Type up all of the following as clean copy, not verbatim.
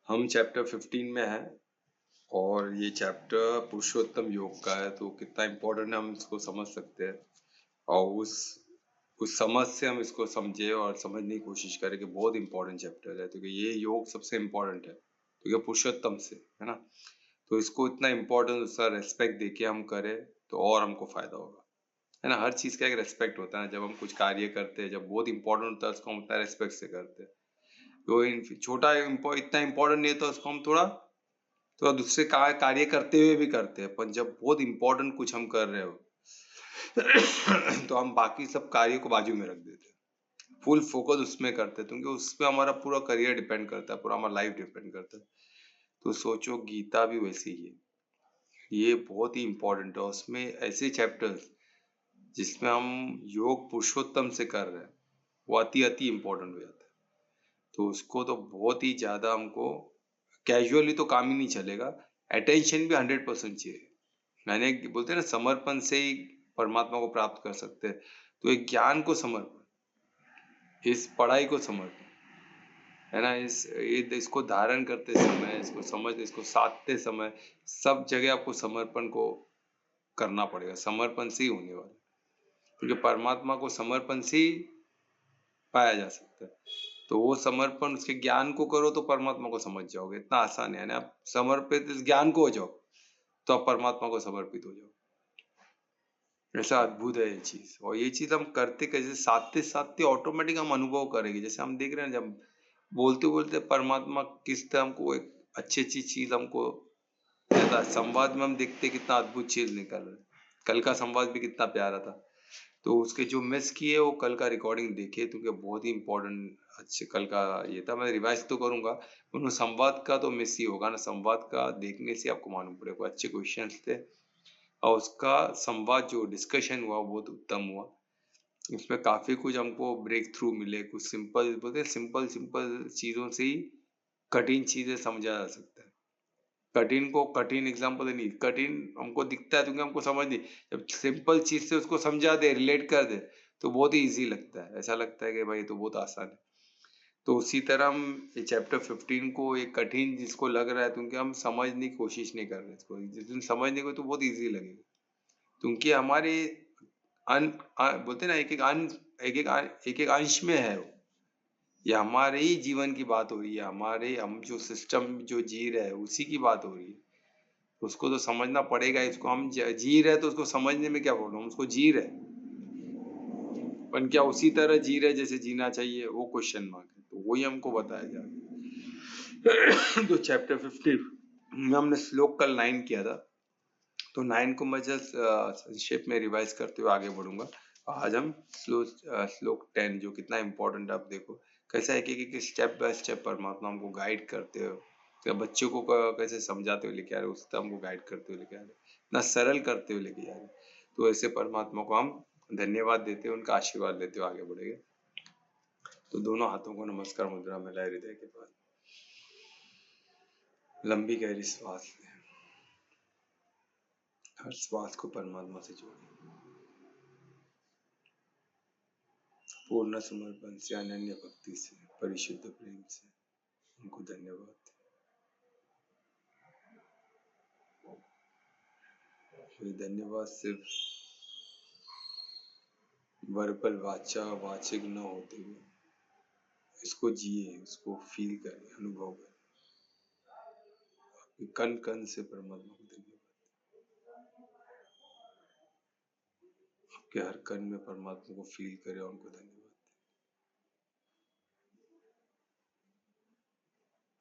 हम चैप्टर 15 में हैं और ये चैप्टर पुरुषोत्तम योग का है, तो कितना इम्पोर्टेंट है हम इसको समझ सकते हैं और उस समझ से हम इसको समझे और समझने की कोशिश करें कि बहुत इंपॉर्टेंट चैप्टर है, तो ये योग सबसे इम्पोर्टेंट है तो ये पुरुषोत्तम से है ना। तो इसको इतना इम्पोर्टेंट उसका रेस्पेक्ट देके हम करें तो और हमको फायदा होगा, है ना। हर चीज का एक रेस्पेक्ट होता है, जब हम कुछ कार्य करते हैं, जब बहुत इंपॉर्टेंट होता है उसको हम उतना रेस्पेक्ट से करते हैं। तो छोटा इतना इम्पोर्टेंट नहीं है तो उसको हम थोड़ा थोड़ा दूसरे कार्य करते हुए भी करते हैं, पर जब बहुत इंपॉर्टेंट कुछ हम कर रहे हो तो हम बाकी सब कार्यों को बाजू में रख देते हैं, फुल फोकस उसमें करते हैं, क्योंकि उसमें हमारा पूरा करियर डिपेंड करता है, पूरा हमारा लाइफ डिपेंड करता है। तो सोचो गीता भी वैसी ही है, ये बहुत ही इंपॉर्टेंट है। उसमें ऐसे चैप्टर्स जिसमें हम योग पुरुषोत्तम से कर रहे हैं वो अति अति इम्पोर्टेंट हो जाता है। तो उसको तो बहुत ही ज्यादा हमको कैजुअली तो काम ही नहीं चलेगा, अटेंशन भी 100% चाहिए। मैंने बोलते हैं ना, समर्पण से ही परमात्मा को प्राप्त कर सकते हैं। तो एक ज्ञान को समर्पण, इस पढ़ाई को समर्पण, है ना, इसको धारण करते समय, इसको समझ, इसको साधते समय, सब जगह आपको समर्पण को करना पड़ेगा। समर्पण से ही होने वाला, क्योंकि परमात्मा को समर्पण से ही पाया जा सकता है। तो वो समर्पण, उसके ज्ञान को करो तो परमात्मा को समझ जाओगे, इतना आसान है ना। आप समर्पित इस ज्ञान को हो जाओ तो आप परमात्मा को समर्पित हो जाओ। ऐसा अद्भुत है ये चीज, और ये चीज हम करते कैसे, साधते साधते ऑटोमेटिक हम अनुभव करेंगे। जैसे हम देख रहे हैं, जब बोलते बोलते परमात्मा किस तरह हमको एक अच्छी अच्छी चीज हमको देता है। संवाद में हम देखते कितना अद्भुत चीज निकल रहा है। कल का संवाद भी कितना प्यारा था। तो उसके जो मिस किए वो कल का रिकॉर्डिंग देखे, क्योंकि बहुत ही इंपॉर्टेंट अच्छे कल का ये था। मैं रिवाइज तो करूंगा, उन्होंने संवाद का तो मिस ही होगा ना। संवाद का देखने से आपको मालूम पड़ेगा, अच्छे क्वेश्चंस थे और उसका संवाद जो डिस्कशन हुआ वो बहुत उत्तम हुआ। उसमें काफी कुछ हमको ब्रेक थ्रू मिले, कुछ सिंपल बोलते हैं, सिंपल सिंपल चीजों से ही कठिन चीजें समझा जा सकता है। कठिन को कठिन एग्जाम्पल नहीं, कठिन हमको दिखता है क्योंकि हमको समझ नहीं, जब सिंपल चीज से उसको समझा दे, रिलेट कर दे, तो बहुत ही इजी लगता है। ऐसा लगता है कि भाई तो बहुत आसान है। तो उसी तरह हम ये चैप्टर 15 को एक कठिन जिसको लग रहा है, क्योंकि हम समझने की कोशिश नहीं कर रहे इसको, जिस दिन समझने को तो बहुत इजी लगेगा, क्योंकि हमारे बोलते हैं ना, एक एक अंश में है वो। ये हमारे ही जीवन की बात हो रही है, हमारे हम जो सिस्टम जो जी रहे हैं उसी की बात हो रही है। उसको तो समझना पड़ेगा। इसको हम जी रहे तो उसको समझने में क्या प्रॉब्लम, उसको जी रहे, पर क्या उसी तरह जी रहे जैसे जीना चाहिए, वो क्वेश्चन मार्क है। तो वही हमको बताया जा रहा है। तो चैप्टर 15 में हमने श्लोक कल 9 किया था, तो 9 को मैं जस्ट संक्षेप में रिवाइज करते हुए आगे बढ़ूंगा। आज हम श्लोक 10, जो कितना इंपॉर्टेंट है। आप देखो कैसा है कि स्टेप बाय स्टेप परमात्मा हमको गाइड करते हो, तो बच्चों को कैसे समझाते हुए लेके आ रहे, उस तरह हमको गाइड करते हुए लेके आ रहे, इतना सरल करते हुए लेके आ रहे। तो ऐसे परमात्मा को हम धन्यवाद देते हैं, उनका आशीर्वाद लेते हुए आगे बढ़ेंगे। तो दोनों हाथों को नमस्कार मुद्रा में लाए हृदय के पास, लंबी गहरी श्वास लें, हर श्वास को परमात्मा से जोड़ें, पूर्ण समर्पण से, अनन्य भक्ति से, परिशुद्ध प्रेम से उनको धन्यवाद। ये धन्यवाद सिर्फ वर्बल वाचिक न होते हुए इसको जिए, उसको फील करें, अनुभव करें। कण कण से परमात्मा को धन्यवाद, आपके हर कण में परमात्मा को फील करें और उनको धन्यवाद।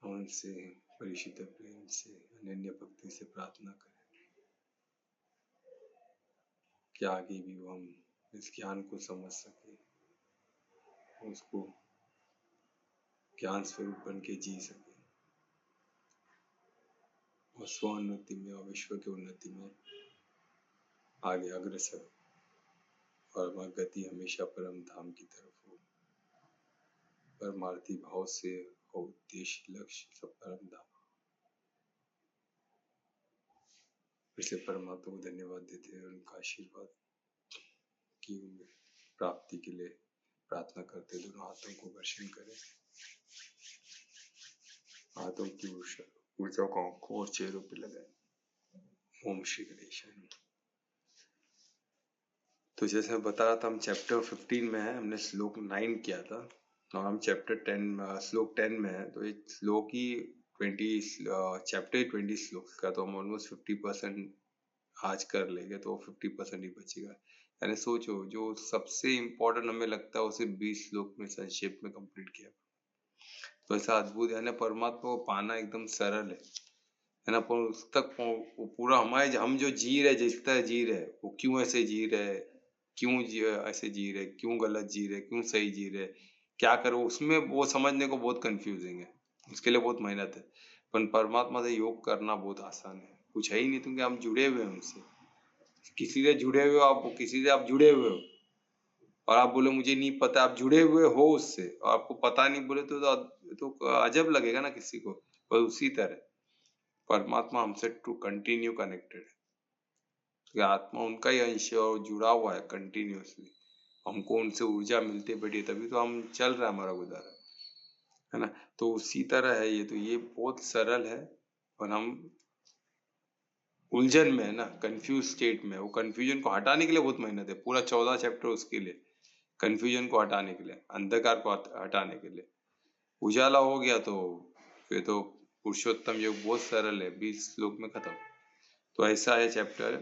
उनसे परिशुद्ध प्रेम से, अनन्य भक्ति से प्रार्थना करें कि आगे भी वो हम इस ज्ञान को समझ सके, उसको ज्ञान स्वरूप बन के जी सके, और स्व-उन्नति में और विश्व की उन्नति में आगे अग्रसर, और वह गति हमेशा परम धाम की तरफ हो। परमार्थी भाव से हो, उद्देश्य लक्ष्य सब परम धाम। इसलिए परमात्मा को धन्यवाद देते हैं, उनका आशीर्वाद की प्राप्ति के लिए प्रार्थना करते, दोनों हाथों को वर्षण करें हाथों की ऊर्जा को आंखों और चेहरों पे लगाए। ओम श्री गणेश। तो जैसे मैं बता रहा था, हम चैप्टर 15 में है, हमने श्लोक 9 किया था और हम चैप्टर 10 श्लोक 10 में है। तो एक श्लोक ही 20 चैप्टर 20 श्लोक का, तो हम ऑलमोस्ट 50% आज कर लेंगे, तो 50% ही बचेगा। यानी सोचो, जो सबसे इम्पोर्टेंट हमें लगता है उसे 20 श्लोक में संक्षेप में कंप्लीट किया। तो ऐसा अद्भुत है ना, परमात्मा को पाना एकदम सरल है ना, पर उस तक वो पूरा हमारे, हम जो जी रहे, जिस तरह जी रहे, वो क्यों ऐसे जी रहे, क्यों ऐसे जी रहे, क्यों गलत जी रहे, क्यों सही जी रहे, क्या करो, उसमें वो समझने को बहुत कंफ्यूजिंग है, उसके लिए बहुत मेहनत है। पर परमात्मा से योग करना बहुत आसान है, कुछ है ही नहीं, क्योंकि हम जुड़े हुए हैं उनसे। किसी से जुड़े हुए हो आप, किसी से आप जुड़े हुए हो और आप बोले मुझे नहीं पता, आप जुड़े हुए हो उससे और आपको पता नहीं बोले तो अजब लगेगा ना किसी को। पर उसी तरह परमात्मा हमसे टू कंटिन्यू कनेक्टेड है, तो आत्मा उनका ही अंश है और जुड़ा हुआ है कंटिन्यूअसली। हमको उनसे ऊर्जा मिलती बैठी, तभी तो हम चल रहा है, हमारा गुजारा है ना। तो उसी तरह है ये, तो ये बहुत सरल है और हम उलझन में है ना, कंफ्यूज स्टेट में। वो कंफ्यूजन को हटाने के लिए बहुत मेहनत है, पूरा 14 चैप्टर उसके लिए, कंफ्यूजन को हटाने के लिए, अंधकार को हटाने के लिए। उजाला हो गया तो फिर तो पुरुषोत्तम योग बहुत सरल है, 20 श्लोक में खत्म। तो ऐसा है चैप्टर।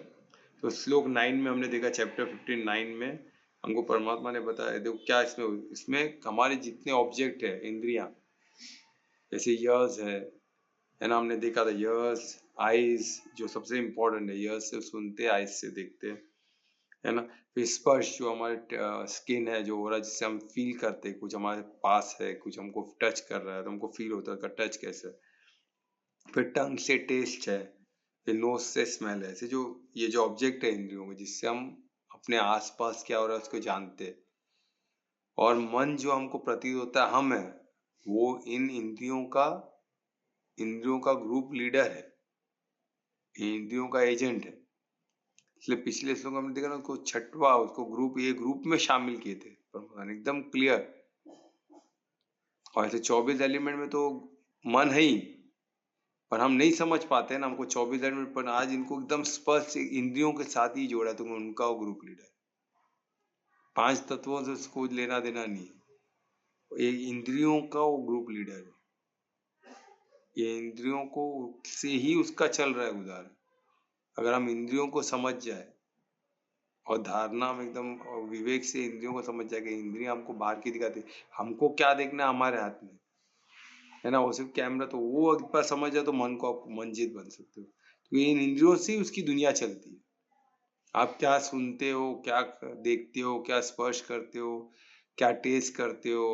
तो श्लोक 9 में हमने देखा, चैप्टर 59 में हमको परमात्मा ने बताया, देखो क्या इसमें इसमें हमारे जितने ऑब्जेक्ट है, इंद्रियां, जैसे यर्स है ना, हमने देखा था यर्स, आईज जो सबसे इम्पोर्टेंट है, यर्स से सुनते, आईज से देखते है ना। फिर स्पर्श, जो हमारे स्किन है, जो हो रहा है, जिससे हम फील करते हैं, कुछ हमारे पास है, कुछ हमको टच कर रहा है तो हमको फील होता है टच कैसे। फिर टंग से टेस्ट है, फिर नोज से स्मेल है। ऐसे जो ये जो ऑब्जेक्ट है इंद्रियों में, जिससे हम अपने आसपास क्या हो रहा है उसको जानते हैं। और मन जो हमको प्रतीत होता है हम है, वो इन इंद्रियों का ग्रुप लीडर है, इंद्रियों का एजेंट है। इसलिए पिछले श्लोक में हमने देखा ना, उसको छठवा, उसको ग्रुप, ये ग्रुप में शामिल किए थे एकदम क्लियर। और ऐसे 24 एलिमेंट में तो मन है ही, पर हम नहीं समझ पाते ना, हमको 24 एलिमेंट, पर आज इनको एकदम स्पष्ट इंद्रियों के साथ ही जोड़ा, तो उनका वो ग्रुप लीडर। 5 तत्वों से उसको लेना देना नहीं है, ये इंद्रियों का वो ग्रुप लीडर है। ये इंद्रियों को से ही उसका चल रहा है गुजारा। अगर हम इंद्रियों को समझ जाए और धारणा में एकदम और विवेक से इंद्रियों को समझ जाए कि इंद्रियां हमको बाहर की दिखाती, हमको क्या देखना है हमारे हाथ में है ना, वो सिर्फ कैमरा। तो वो एक बार समझ जाए तो मन को आप मंजित बन सकते हो। तो इन इंद्रियों से ही उसकी दुनिया चलती है। आप क्या सुनते हो, क्या देखते हो, क्या स्पर्श करते हो, क्या टेस्ट करते हो,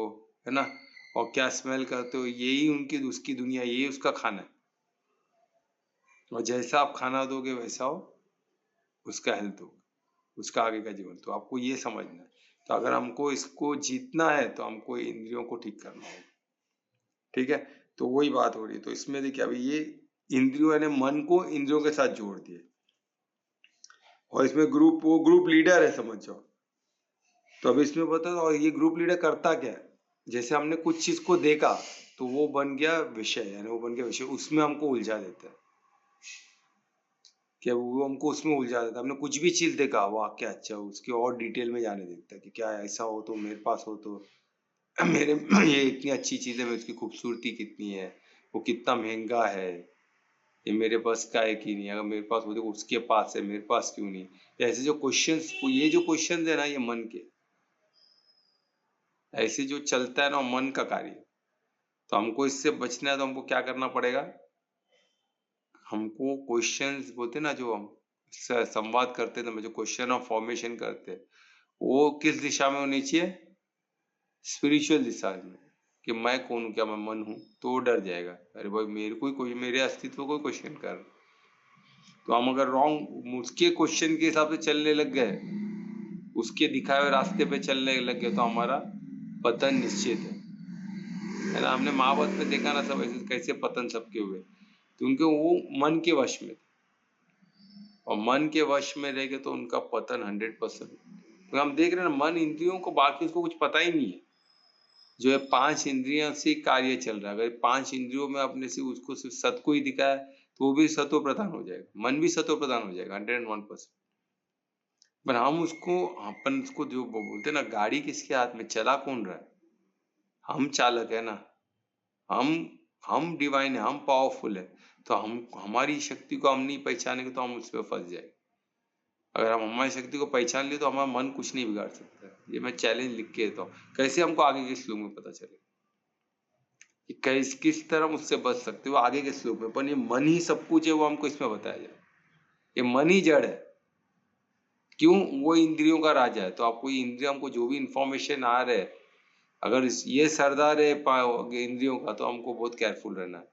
है ना, और क्या स्मेल करते हो, यही उनकी उसकी दुनिया, यही उसका खाना है। और जैसा आप खाना दोगे वैसा हो उसका हेल्थ होगा, उसका आगे का जीवन। तो आपको ये समझना है। तो अगर हमको इसको जीतना है तो हमको इंद्रियों को ठीक करना होगा, ठीक है। तो वही बात हो रही है। तो इसमें देखिए, अभी ये इंद्रियों ने मन को इंद्रियों के साथ जोड़ दिए और इसमें ग्रुप, वो ग्रुप लीडर है समझ जाओ। तो अब इसमें बता, और ये ग्रुप लीडर करता क्या है, जैसे हमने कुछ चीज को देखा तो वो बन गया विषय, यानी वो बन गया विषय, उसमें हमको उलझा देता है। क्या वो हमको उसमें उलझा देता है। हमने कुछ भी चीज देखा, वाह क्या अच्छा, उसके और डिटेल में जाने देता है कि क्या ऐसा हो तो मेरे पास हो तो मेरे ये इतनी अच्छी चीज है, उसकी खूबसूरती कितनी है, वो कितना महंगा है, ये मेरे पास का है कि नहीं, अगर मेरे पास हो तो उसके पास है, मेरे पास क्यों नहीं। ऐसे जो क्वेश्चंस, ये जो क्वेश्चंस है ना, ये मन के, ऐसे जो चलता है ना, मन का कार्य। तो हमको इससे बचना है तो हमको क्या करना पड़ेगा, हमको क्वेश्चंस बोलते ना, जो हम संवाद करते हैं, जो क्वेश्चन ऑफ फॉर्मेशन करते हैं, वो किस दिशा में होनी चाहिए, स्पिरिचुअल दिशा में। कि मैं कौन हूँ, क्या मैं मन हूँ, तो वो डर जाएगा, अरे भाई मेरे कोई मेरे अस्तित्व को क्वेश्चन कर। तो हम अगर रॉन्ग उसके क्वेश्चन के हिसाब से चलने लग गए, उसके दिखाए हुए रास्ते पे चलने लग गए, तो हमारा पतन निश्चित है ना। हमने महाभारत में देखा ना, सब ऐसे कैसे पतन सबके हुए, तो उनके वो मन के वश में थे। और मन के वश में रह गए तो उनका पतन 100%। तो हम देख रहे हैं ना, मन इंद्रियों को, बाकी उसको कुछ पता ही नहीं है। जो है 5 इंद्रियों से कार्य चल रहा है। अगर 5 इंद्रियों में आपने सिर्फ उसको सिर्फ सत को ही दिखाया तो वो भी सत्व प्रधान हो जाएगा, मन भी सत्व प्रधान हो जाएगा 101%। पर हम उसको अपन उसको जो बोलते हैं ना, गाड़ी किसके हाथ में, चला कौन रहा है? हम चालक है ना। हम डिवाइन है, हम पावरफुल है। तो हम हमारी शक्ति को हम नहीं पहचानेंगे तो हम उस पर फंस जाएंगे। अगर हम हमारी शक्ति को पहचान लिए तो हमारा मन कुछ नहीं बिगाड़ सकता है। ये मैं चैलेंज लिख के देता हूँ। कैसे हमको आगे के श्लोक में पता चले कि किस तरह हम उससे बच सकते हो आगे के श्लोक में। पर ये मन ही सब कुछ है वो हमको इसमें बताया जाए। ये मन ही जड़ है। क्यों? वो इंद्रियों का राजा है। तो आपको ये इंद्रिय हमको जो भी इंफॉर्मेशन आ रहे है, अगर ये सरदार है इंद्रियों का तो हमको बहुत केयरफुल रहना है।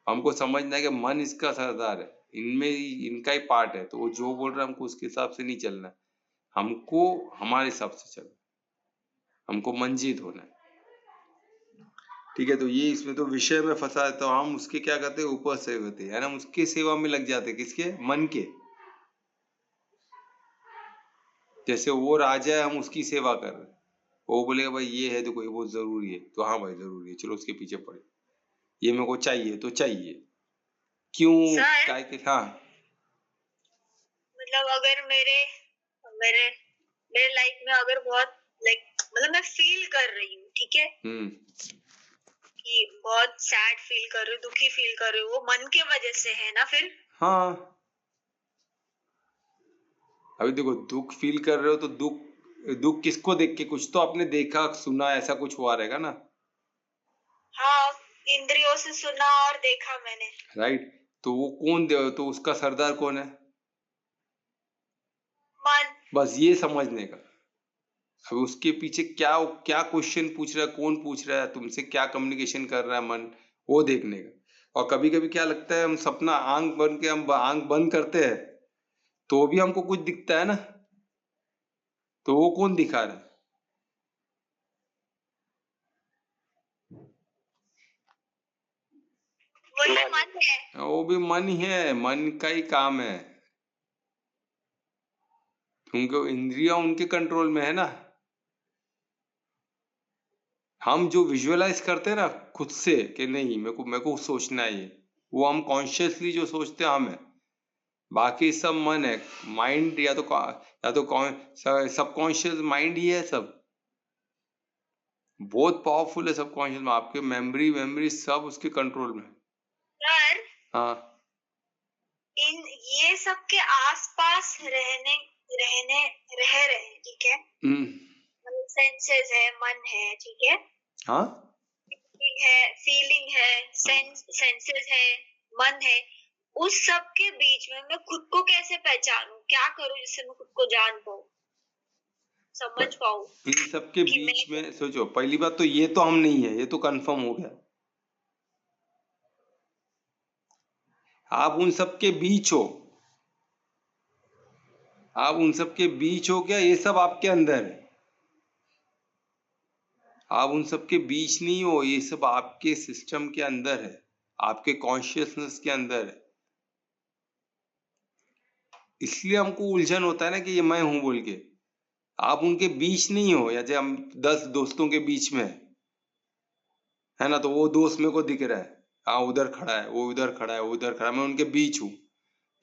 हमको समझना है कि मन इसका सरदार है, इनमें इनका ही पार्ट है। तो वो जो बोल रहा है हमको उसके हिसाब से नहीं चलना है, हमको हमारे हिसाब से चलना है, हमको मंजित होना है। ठीक है। तो ये इसमें तो विषय में फंसा है तो हम उसके क्या करते हैं, ऊपर से होते हैं ना, हम उसके सेवा में लग जाते हैं। किसके? मन के। जैसे वो राजा है, हम उसकी सेवा कर रहे हैं। वो बोलेगा भाई ये है, देखो ये बहुत जरूरी है, तो हाँ भाई जरूरी है, चलो उसके पीछे पड़े। ये मेरे को चाहिए तो चाहिए। क्यों? सर, के हाँ, मतलब अगर मेरे मेरे मेरे लाइफ में अगर बहुत मतलब मैं फील कर रही हूँ, ठीक है, कि बहुत सैड फील कर रही हूँ, दुखी फील कर रही हूँ, वो मन के वजह से है ना फिर? हाँ। अभी देखो दुख फील कर रहे हो तो दुख किसको देख के? कुछ तो आपने देखा सुना, ऐसा कुछ हुआ रहेगा ना। हाँ, इंद्रियों से सुना और देखा मैंने। राइट। तो वो कौन तो उसका सरदार कौन है? मन। बस ये समझने का। अब उसके पीछे क्या क्या क्वेश्चन पूछ रहा है, कौन पूछ रहा है तुमसे, क्या कम्युनिकेशन कर रहा है मन, वो देखने का। और कभी कभी क्या लगता है, हम सपना आंख बन के हम आंख बंद करते हैं तो भी हमको कुछ दिखता है ना। तो वो कौन दिखा रहा है? वही मन है। वो भी मन ही है, मन का ही काम है। उनको इंद्रियां उनके कंट्रोल में है ना। हम जो विजुअलाइज करते हैं ना खुद से कि नहीं मेरे को सोचना है ये, वो हम कॉन्शियसली जो सोचते हैं हम है। बाकी सब मन है। माइंड या तो सबकॉन्शियस माइंड ही है सब। बहुत पावरफुल है सबकॉन्शियस में। आपके मेमोरी सब उसके कंट्रोल में है। सर, हाँ। इन ये सब के आसपास रहने रहने रह रहे हैं, ठीक है, सेंसेस है, मन है, ठीक है, हाँ। फीलिंग है, सेंसेस है, मन है। उस सब के बीच में मैं खुद को कैसे पहचानूं? क्या करूं जिससे मैं खुद को जान पाऊं, समझ पाऊं? इन सब के कि बीच में सोचो, पहली बात तो ये तो हम नहीं है, ये तो कंफर्म हो गया। आप उन सब के बीच हो। आप उन सब के बीच हो क्या? ये सब आपके अंदर है। आप उन सब के बीच नहीं हो, ये सब आपके सिस्टम के अंदर है, आपके कॉन्शियसनेस के अंदर है। इसलिए हमको उलझन होता है ना कि ये मैं हूं बोल के। आप उनके बीच नहीं हो। या जैसे हम 10 दोस्तों के बीच में है ना, तो वो दोस्त मेरे को दिख रहा है, हाँ उधर खड़ा है, वो उधर खड़ा है, वो उधर खड़ा है, मैं उनके बीच हूँ।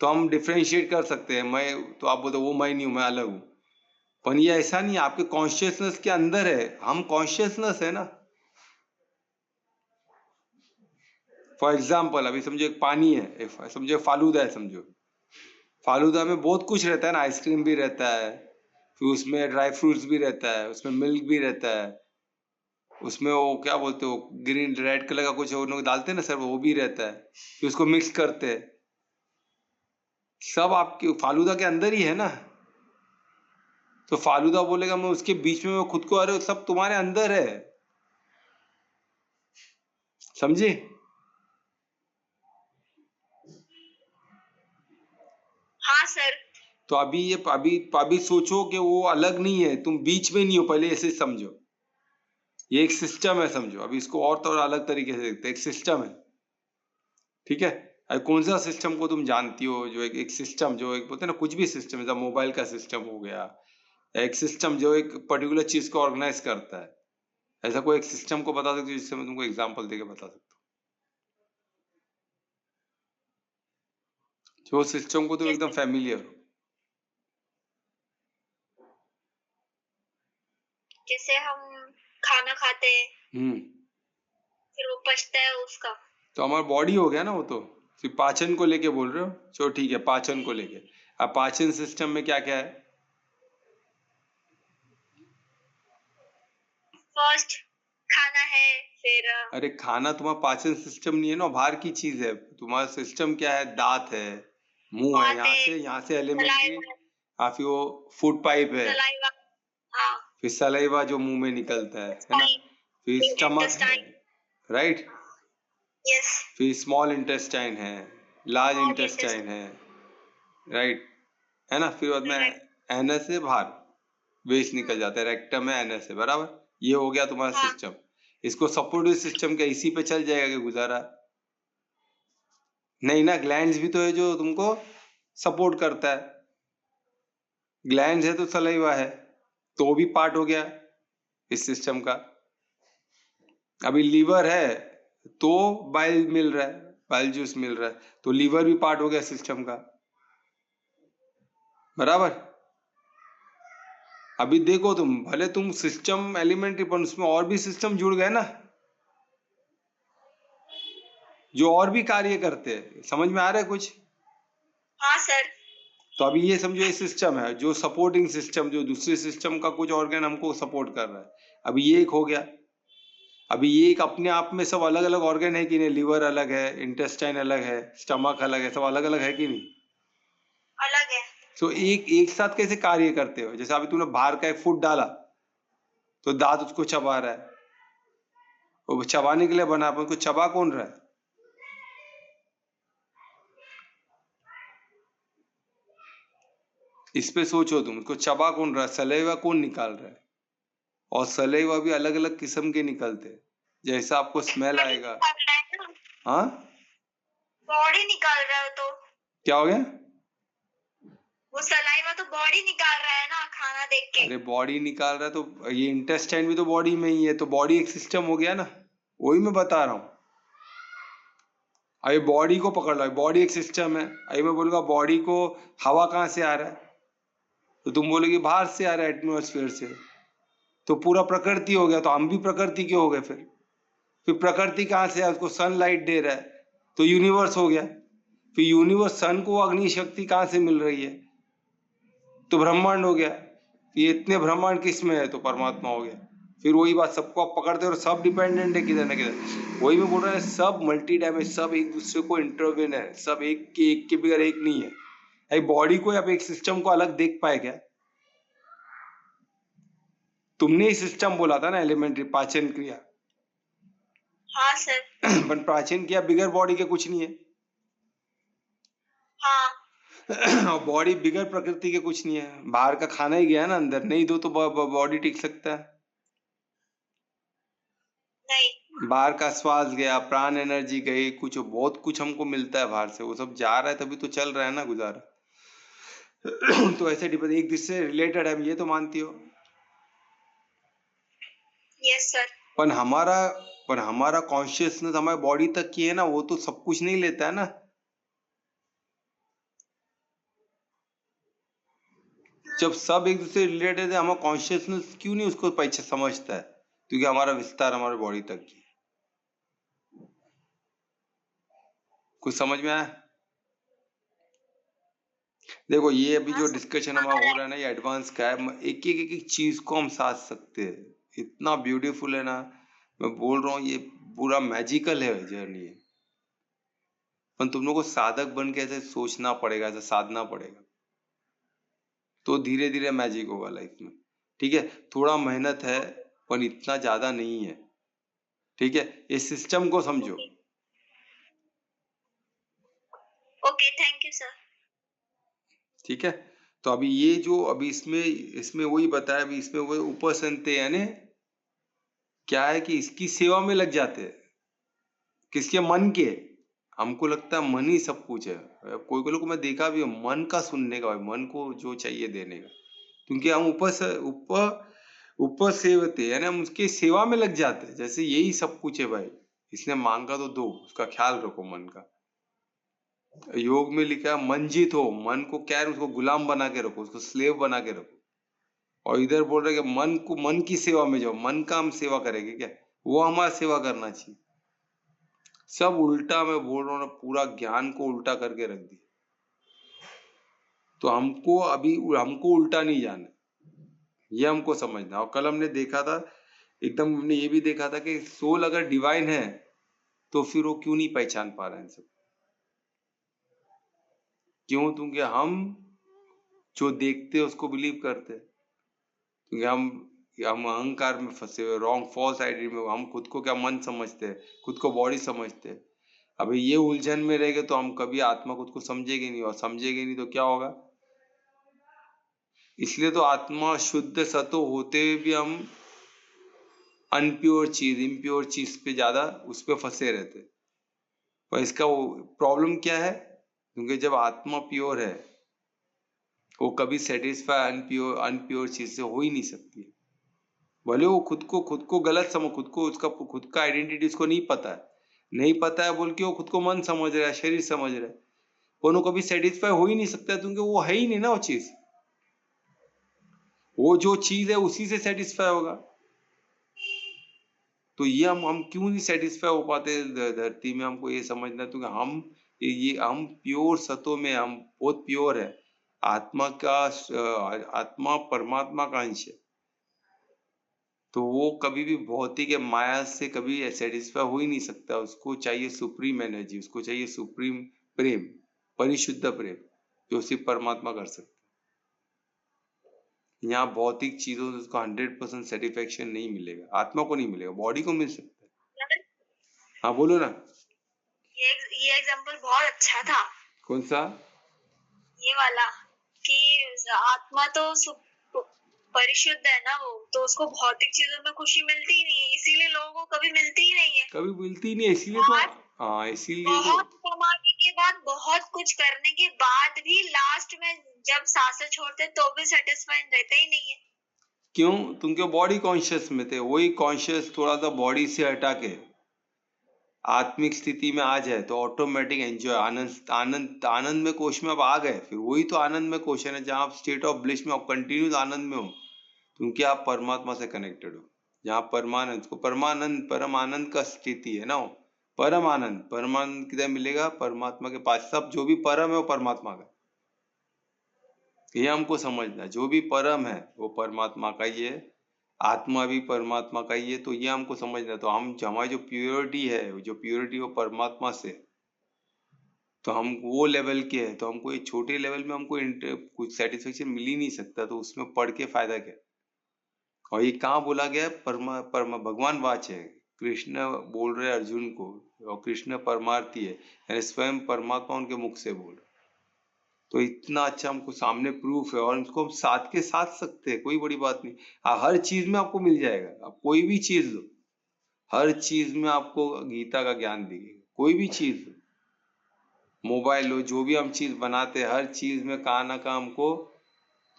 तो हम डिफ्रेंशिएट कर सकते हैं। मैं तो आप बोलते वो मैं नहीं हूँ, मैं अलग हूँ। पर ये ऐसा नहीं है, आपके कॉन्शियसनेस के अंदर है। हम कॉन्शियसनेस है ना। फॉर एग्जाम्पल अभी समझो एक पानी है, समझो फालूदा है, समझो फालूदा में बहुत कुछ रहता है ना। आइसक्रीम भी रहता है, फिर उसमें ड्राई फ्रूट्स भी रहता है, उसमें मिल्क भी रहता है, उसमें वो क्या बोलते हो ग्रीन रेड कलर का कुछ वो लोग डालते हैं ना सर, वो भी रहता है, फिर उसको मिक्स करते हैं। सब आपके फालूदा के अंदर ही है ना। तो फालूदा बोलेगा मैं उसके बीच में मैं खुद को, अरे सब तुम्हारे अंदर है। समझे? हाँ सर। तो अभी सोचो कि वो अलग नहीं है, तुम बीच में नहीं हो। पहले ऐसे समझो, ये एक सिस्टम है समझो। अभी इसको और तो अलग तरीके से देखते हैं। एक सिस्टम है, ठीक है। अब कौन सा सिस्टम को तुम जानती हो? जो एक सिस्टम जो एक बोलते हैं ना, कुछ भी सिस्टम, जैसे मोबाइल का सिस्टम हो गया, एक सिस्टम जो एक पर्टिकुलर चीज को ऑर्गेनाइज करता है। ऐसा कोई एक सिस्टम को बता सकते हो जिससे मैं तुमको एग्जांपल देके बता सकता हूँ, जो सिस्टम को तुम एकदम जैसे फैमिलियर हो। जैसे हम खाना खाते हैं फिर वो पचता है उसका। तो हमारा बॉडी हो गया ना वो, तो सिर्फ पाचन को लेके बोल रहे हो, चलो ठीक है पाचन को लेके। अब पाचन सिस्टम में क्या क्या है? फर्स्ट खाना है, फिर अरे खाना तुम्हारा पाचन सिस्टम नहीं है ना, बाहर की चीज है। तुम्हारा सिस्टम क्या है? दांत है, मुंह है, यहाँ से एलिमेंट्री, फिर वो फूड पाइप है, सलाइवा, हाँ, फिर सलाइवा जो मुंह में निकलता है ना, फिर स्टमक है, राइट, यस, फिर स्मॉल इंटेस्टाइन है, लार्ज Small इंटेस्टाइन है, राइट, है ना, फिर बाद में एनस से बाहर वेस्ट निकल जाता है, रेक्टम है, एनस है, बराबर। ये हो गया तुम्हारा हाँ। सिस्टम। इसको सपोर्टिव सिस्टम क्या इसी पे चल जाएगा कि गुजारा? नहीं ना, ग्लैंड्स भी तो है जो तुमको सपोर्ट करता है। ग्लैंड्स है तो सलाइवा है, तो भी पार्ट हो गया इस सिस्टम का। अभी लीवर है तो बाइल मिल रहा है, बाइल जूस मिल रहा है, तो लीवर भी पार्ट हो गया सिस्टम का, बराबर। अभी देखो तुम, भले तुम सिस्टम एलिमेंट्री, पर उसमें और भी सिस्टम जुड़ गए ना, जो और भी कार्य करते हैं। समझ में आ रहा है कुछ? हाँ सर। तो अभी ये समझो, ये सिस्टम है जो सपोर्टिंग सिस्टम, जो दूसरे सिस्टम का कुछ ऑर्गन हमको सपोर्ट कर रहा है। अभी ये एक हो गया। अभी ये एक अपने आप में सब अलग अलग ऑर्गन है कि नहीं? लीवर अलग है, इंटेस्टाइन अलग है, स्टमक अलग है, सब अलग अलग है कि नहीं? अलग है। तो एक साथ कैसे कार्य करते हो? जैसे अभी तुमने बाहर का एक फूड डाला तो दांत उसको चबा रहा है, वो चबाने के लिए बना, अपन को चबा कौन रहा है? इस पे सोचो तुम, उसको चबा कौन रहा है? सलेवा कौन निकाल रहा है? और सलेवा भी अलग अलग किस्म के निकलते हैं, जैसा आपको स्मेल आएगा। हाँ, बॉडी निकाल रहा है तो। क्या हो गया? वो सलाइवा तो बॉडी निकाल रहा है ना, खाना देख के। अरे बॉडी निकाल रहा है तो ये इंटेस्टाइन भी तो बॉडी में ही है, तो बॉडी एक सिस्टम हो गया ना, वही मैं बता रहा हूँ। अभी बॉडी को पकड़ लो, बॉडी एक सिस्टम है। अभी मैं बोलूंगा बॉडी को हवा कहाँ से आ रहा है, तो तुम बोलोगे बाहर से आ रहा है, एटमोसफेयर से, तो पूरा प्रकृति हो गया। तो हम भी प्रकृति के हो गए। फिर प्रकृति कहाँ से है? उसको सनलाइट दे रहा है, तो यूनिवर्स हो गया। फिर यूनिवर्स, सन को अग्नि शक्ति कहाँ से मिल रही है? तो ब्रह्मांड हो गया। ये इतने ब्रह्मांड किस में है? तो परमात्मा हो गया। फिर वही बात, सबको आप पकड़ते हो और सब डिपेंडेंट है किधर ना किधर। वही मैं बोल रहा है, सब मल्टी डायमेंशन, सब एक दूसरे को इंटरवेन है, सब एक के बगैर एक नहीं है। भाई बॉडी को आप एक सिस्टम को अलग देख पाए क्या? तुमने ही सिस्टम बोला था ना, एलिमेंट्री पाचन क्रिया। हाँ सर। पर पाचन क्रिया बिगर बॉडी के कुछ नहीं है। हाँ। और बॉडी बिगर प्रकृति के कुछ नहीं है। बाहर का खाना ही गया ना अंदर, नहीं दो तो बॉडी टिक सकता है? नहीं। बाहर का श्वास गया, प्राण एनर्जी गई, कुछ बहुत कुछ हमको मिलता है बाहर से, वो सब जा रहा है तभी तो चल रहा है ना गुजारा। तो ऐसे डिपेंड, एक दूसरे से रिलेटेड है, ये तो मानती हो। Yes sir. पर हमारा कॉन्शियसनेस हमारे बॉडी तक की है ना, वो तो सब कुछ नहीं लेता है ना। जब सब एक दूसरे रिलेटेड है, हमारा कॉन्शियसनेस क्यों नहीं उसको पहचान समझता है? क्योंकि हमारा विस्तार हमारे बॉडी तक की। कुछ समझ में आया? देखो ये अभी जो डिस्कशन हमारा हो रहा है ना, ये एडवांस का है। एक चीज को हम साध सकते हैं, इतना ब्यूटीफुल है ना। मैं बोल रहा हूँ ये पूरा मैजिकल है जर्नी। पर तुम लोग को साधक बन के ऐसे सोचना पड़ेगा, ऐसे साधना पड़ेगा, तो धीरे धीरे मैजिक होगा लाइफ में। ठीक है, थोड़ा मेहनत है पर इतना ज्यादा नहीं है। ठीक है, इस सिस्टम को समझो। Okay, thank you sir. ठीक है, तो अभी ये जो अभी इसमें वही बताया, अभी इसमें वो उपसंते यानी क्या है कि इसकी सेवा में लग जाते हैं। किसके? मन के। हमको लगता है मन ही सब कुछ है। कोई कोई लोग मैं देखा भी है, मन का सुनने का, मन को जो चाहिए देने का। क्योंकि हम उपसेवते यानी हम उसकी सेवा में लग जाते हैं, जैसे यही सब कुछ है भाई, इसने मांगा तो दो, उसका ख्याल रखो मन का। योग में लिखा है मंजित हो, मन को क्या है उसको गुलाम बना के रखो, उसको स्लेव बना के रखो। और इधर बोल रहे कि मन को, मन की सेवा में जाओ, मन का हम सेवा करेंगे क्या, वो हमारा सेवा करना चाहिए। सब उल्टा मैं बोल रहा हूँ ना, पूरा ज्ञान को उल्टा करके रख दिया। तो हमको अभी हमको उल्टा नहीं जाना, ये हमको समझना। और कल हमने देखा था एकदम, हमने ये भी देखा था कि सोल अगर डिवाइन है तो फिर वो क्यों नहीं पहचान पा रहा है इन सब। क्यों? क्योंकि हम जो देखते हैं उसको बिलीव करते हैं, क्योंकि हम अहंकार में फंसे हुए, रॉन्ग फॉल्स आइडिया में। हम खुद को क्या मन समझते हैं, खुद को बॉडी समझते हैं। अभी ये उलझन में रहेंगे तो हम कभी आत्मा खुद को समझेंगे नहीं, और समझेंगे नहीं तो क्या होगा। इसलिए तो आत्मा शुद्ध सतो होते हुए भी हम अनप्योर चीज, इम्प्योर चीज पे ज्यादा उस पे फंसे रहते। पर इसका प्रॉब्लम क्या है, क्योंकि जब आत्मा प्योर है वो कभी सेटिस्फाई अनप्योर चीज से हो ही नहीं सकती। भले वो खुद को गलत समझ, खुद को उसका खुद का आइडेंटिटी उसको नहीं पता है, नहीं पता है बोल के वो खुद को मन समझ रहा है, शरीर समझ रहा है, पर वो कभी सेटिस्फाई हो ही नहीं सकता, क्योंकि वो है ही नहीं ना वो चीज। वो जो चीज है उसी से सेटिस्फाई होगा। तो ये हम क्यों नहीं सेटिस्फाई हो पाते धरती में, हमको ये समझना। क्योंकि हम प्योर सतो में, हम बहुत प्योर है। आत्मा का आत्मा परमात्मा का अंश है, तो वो कभी भी भौतिक या माया से कभी सेटिस्फाई हो ही नहीं सकता। उसको चाहिए सुप्रीम एनर्जी, उसको चाहिए सुप्रीम प्रेम, परिशुद्ध प्रेम, जो सिर्फ परमात्मा कर सकता है। यहाँ भौतिक चीजों से उसको 100% सेटिस्फेक्शन नहीं मिलेगा, आत्मा को नहीं मिलेगा, बॉडी को मिल सकता है। हाँ बोलो ना। ये एग्जांपल बहुत अच्छा था। कौन सा? ये वाला कि आत्मा तो परिशुद्ध है ना, वो तो उसको भौतिक चीजों में खुशी मिलती ही नहीं है, इसीलिए लोगों को कभी मिलती ही नहीं है, कभी मिलती ही नहीं है। इसीलिए तो हाँ, इसीलिए बहुत कमाने के बाद, बहुत कुछ करने के बाद भी लास्ट में जब सांसें छोड़ते तो भी सेटिस्फाइड रहते ही नहीं है। क्यों? तुम क्यों बॉडी कॉन्शियस में थे, वही कॉन्शियस थोड़ा सा बॉडी से हटा के आत्मिक स्थिति में आ जाए तो ऑटोमेटिक एंजॉय, आनंद आनंद में कोश में अब आ गए। फिर वही तो आनंद में कोश है ना, जहाँ आप स्टेट ऑफ ब्लिस में, आप कंटिन्यूस आनंद में हो, क्योंकि आप परमात्मा से कनेक्टेड हो। जहाँ परमानंद को, परमानंद परम आनंद का स्थिति है ना, परम आनंद, परमानंद किधर मिलेगा? परमात्मा के पास। सब जो भी परम है वो परमात्मा का, ये हमको समझना। जो भी परम है वो परमात्मा का ही है, आत्मा भी परमात्मा का ही है। तो ये हमको समझना। तो हम हमारी जो प्योरिटी है, जो प्योरिटी वो परमात्मा से, तो हम वो लेवल के हैं, तो हमको ये छोटे लेवल में हमको कुछ सेटिस्फेक्शन मिल ही नहीं सकता। तो उसमें पढ़ के फायदा क्या? और ये कहाँ बोला गया है? परमा भगवान वाच है, कृष्ण बोल रहे अर्जुन को, और कृष्ण परमार्थी है, यानी स्वयं परमात्मा उनके मुख से बोल रहे। तो इतना अच्छा हमको सामने प्रूफ है, और उसको हम साथ के साथ सकते हैं, कोई बड़ी बात नहीं। हर चीज में आपको मिल जाएगा, आप कोई भी चीज लो, हर चीज में आपको गीता का ज्ञान दिखेगा। कोई भी चीज लो, मोबाइल हो, जो भी हम चीज बनाते हैं, हर चीज में कहाँ ना कहाँ हमको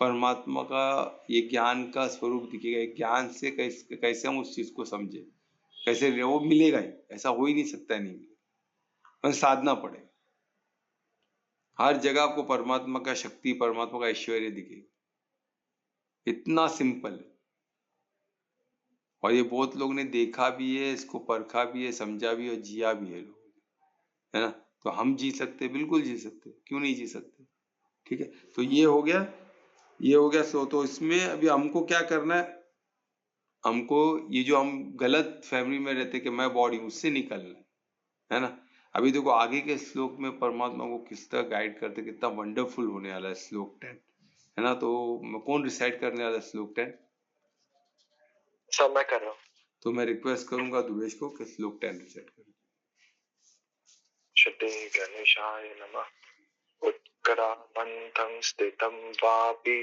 परमात्मा का ये ज्ञान का स्वरूप दिखेगा। ज्ञान से कैसे हम उस चीज को समझे, कैसे वो मिलेगा ही, ऐसा हो ही नहीं सकता है, नहीं मिलेगा, पर साधना पड़ेगा। हर जगह आपको परमात्मा का शक्ति, परमात्मा का ऐश्वर्य दिखेगा। इतना सिंपल है, और ये बहुत लोग ने देखा भी है, इसको परखा भी है, समझा भी है, और जिया भी है लोग, है ना। तो हम जी सकते, बिल्कुल जी सकते, क्यों नहीं जी सकते? ठीक है, तो ये हो गया, ये हो गया। सो तो इसमें अभी हमको क्या करना है, हमको ये जो हम गलत फैमिली में रहते कि मैं बॉडी, उससे निकलना है ना। अभी देखो आगे के श्लोक में परमात्मा को किस तरह गाइड करते, कितना वंडरफुल होने वाला है श्लोक 10, है ना। तो कौन रिसाइड करने वाला है श्लोक 10? सब मैं कर रहा हूँ। तो मैं रिक्वेस्ट करूंगा दुवेश को कि श्लोक 10 रिसाइड करें। श्री गणेशाय नमः। उत्करामन्तं स्थितं वापि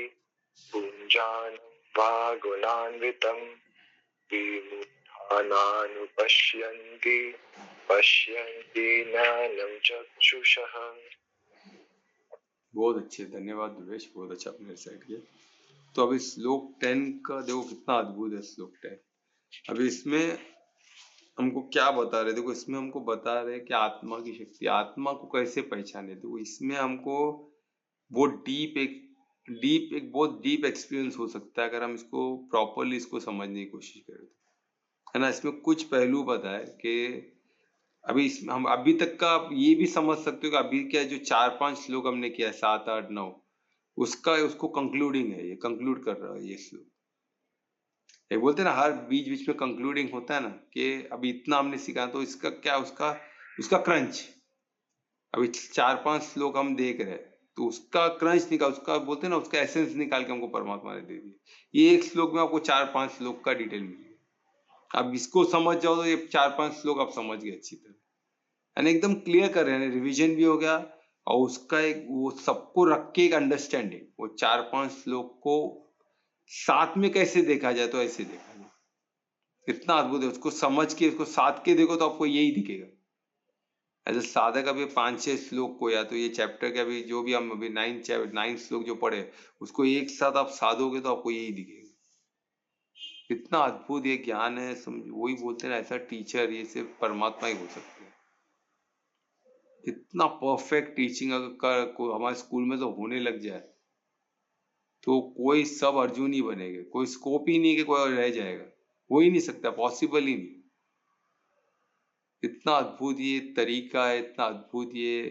पुञ्जानं वा गुणान्वितं विमूढानानुपश्यन्ति पश्यन्ति नैनं चक्षुषः। बहुत अच्छे, धन्यवाद दुवेश, बहुत अच्छा आपने रिसाइड किया। तो अभी श्लोक 10 का देखो कितना अद्भुत है श्लोक 10। अभी इसमें हमको क्या बता रहे, देखो इसमें हमको बता रहे कि आत्मा की शक्ति, आत्मा को कैसे पहचाने। देखो इसमें हमको बहुत एक बहुत डीप एक्सपीरियंस हो सकता है अगर हम इसको प्रॉपरली इसको समझने की कोशिश करें, है ना। इसमें कुछ पहलू पता है कि अभी इसमें हम अभी तक का आप ये भी समझ सकते हो कि अभी क्या जो 4-5 श्लोक हमने किया 7, 8, 9 उसको कंक्लूडिंग है, ये कंक्लूड कर रहा है ये श्लोक। ये बोलते हैं ना हर बीच बीच में कंक्लूडिंग होता है ना, कि अभी इतना हमने सीखा तो इसका क्या उसका क्रंच अभी 4-5 श्लोक हम देख रहे हैं, तो उसका क्रंच निकाल, उसका बोलते हैं ना उसका एसेंस निकाल के हमको परमात्मा ने दे दिया। ये एक श्लोक में आपको 4-5 श्लोक का डिटेल मिल गया। अब इसको समझ जाओ तो ये 4-5 श्लोक आप समझ गए अच्छी तरह, यानी एकदम क्लियर कर रहे हैं, रिवीजन भी हो गया और उसका एक वो सबको रख के एक अंडरस्टैंडिंग, वो 4-5 श्लोक को साथ में कैसे देखा जाए, तो ऐसे देखा जाए, इतना अद्भुत है। उसको समझ के उसको साथ के देखो तो आपको यही दिखेगा। ऐसे साधक अभी 5-6 श्लोक को, या तो ये चैप्टर के अभी जो भी हम अभी 9 श्लोक जो पढ़े उसको एक साथ आप साधोगे तो आपको यही दिखेगा। इतना अद्भुत ये ज्ञान है, समझ वही बोलते हैं ना ऐसा टीचर ये सिर्फ परमात्मा ही हो सकते हैं। इतना परफेक्ट टीचिंग अगर हमारे स्कूल में तो होने लग जाए तो कोई सब अर्जुन ही बनेगा, कोई स्कोप ही नहीं कि कोई और रह जाएगा, हो ही नहीं सकता, पॉसिबल ही नहीं। इतना अद्भुत ये तरीका है, इतना अद्भुत ये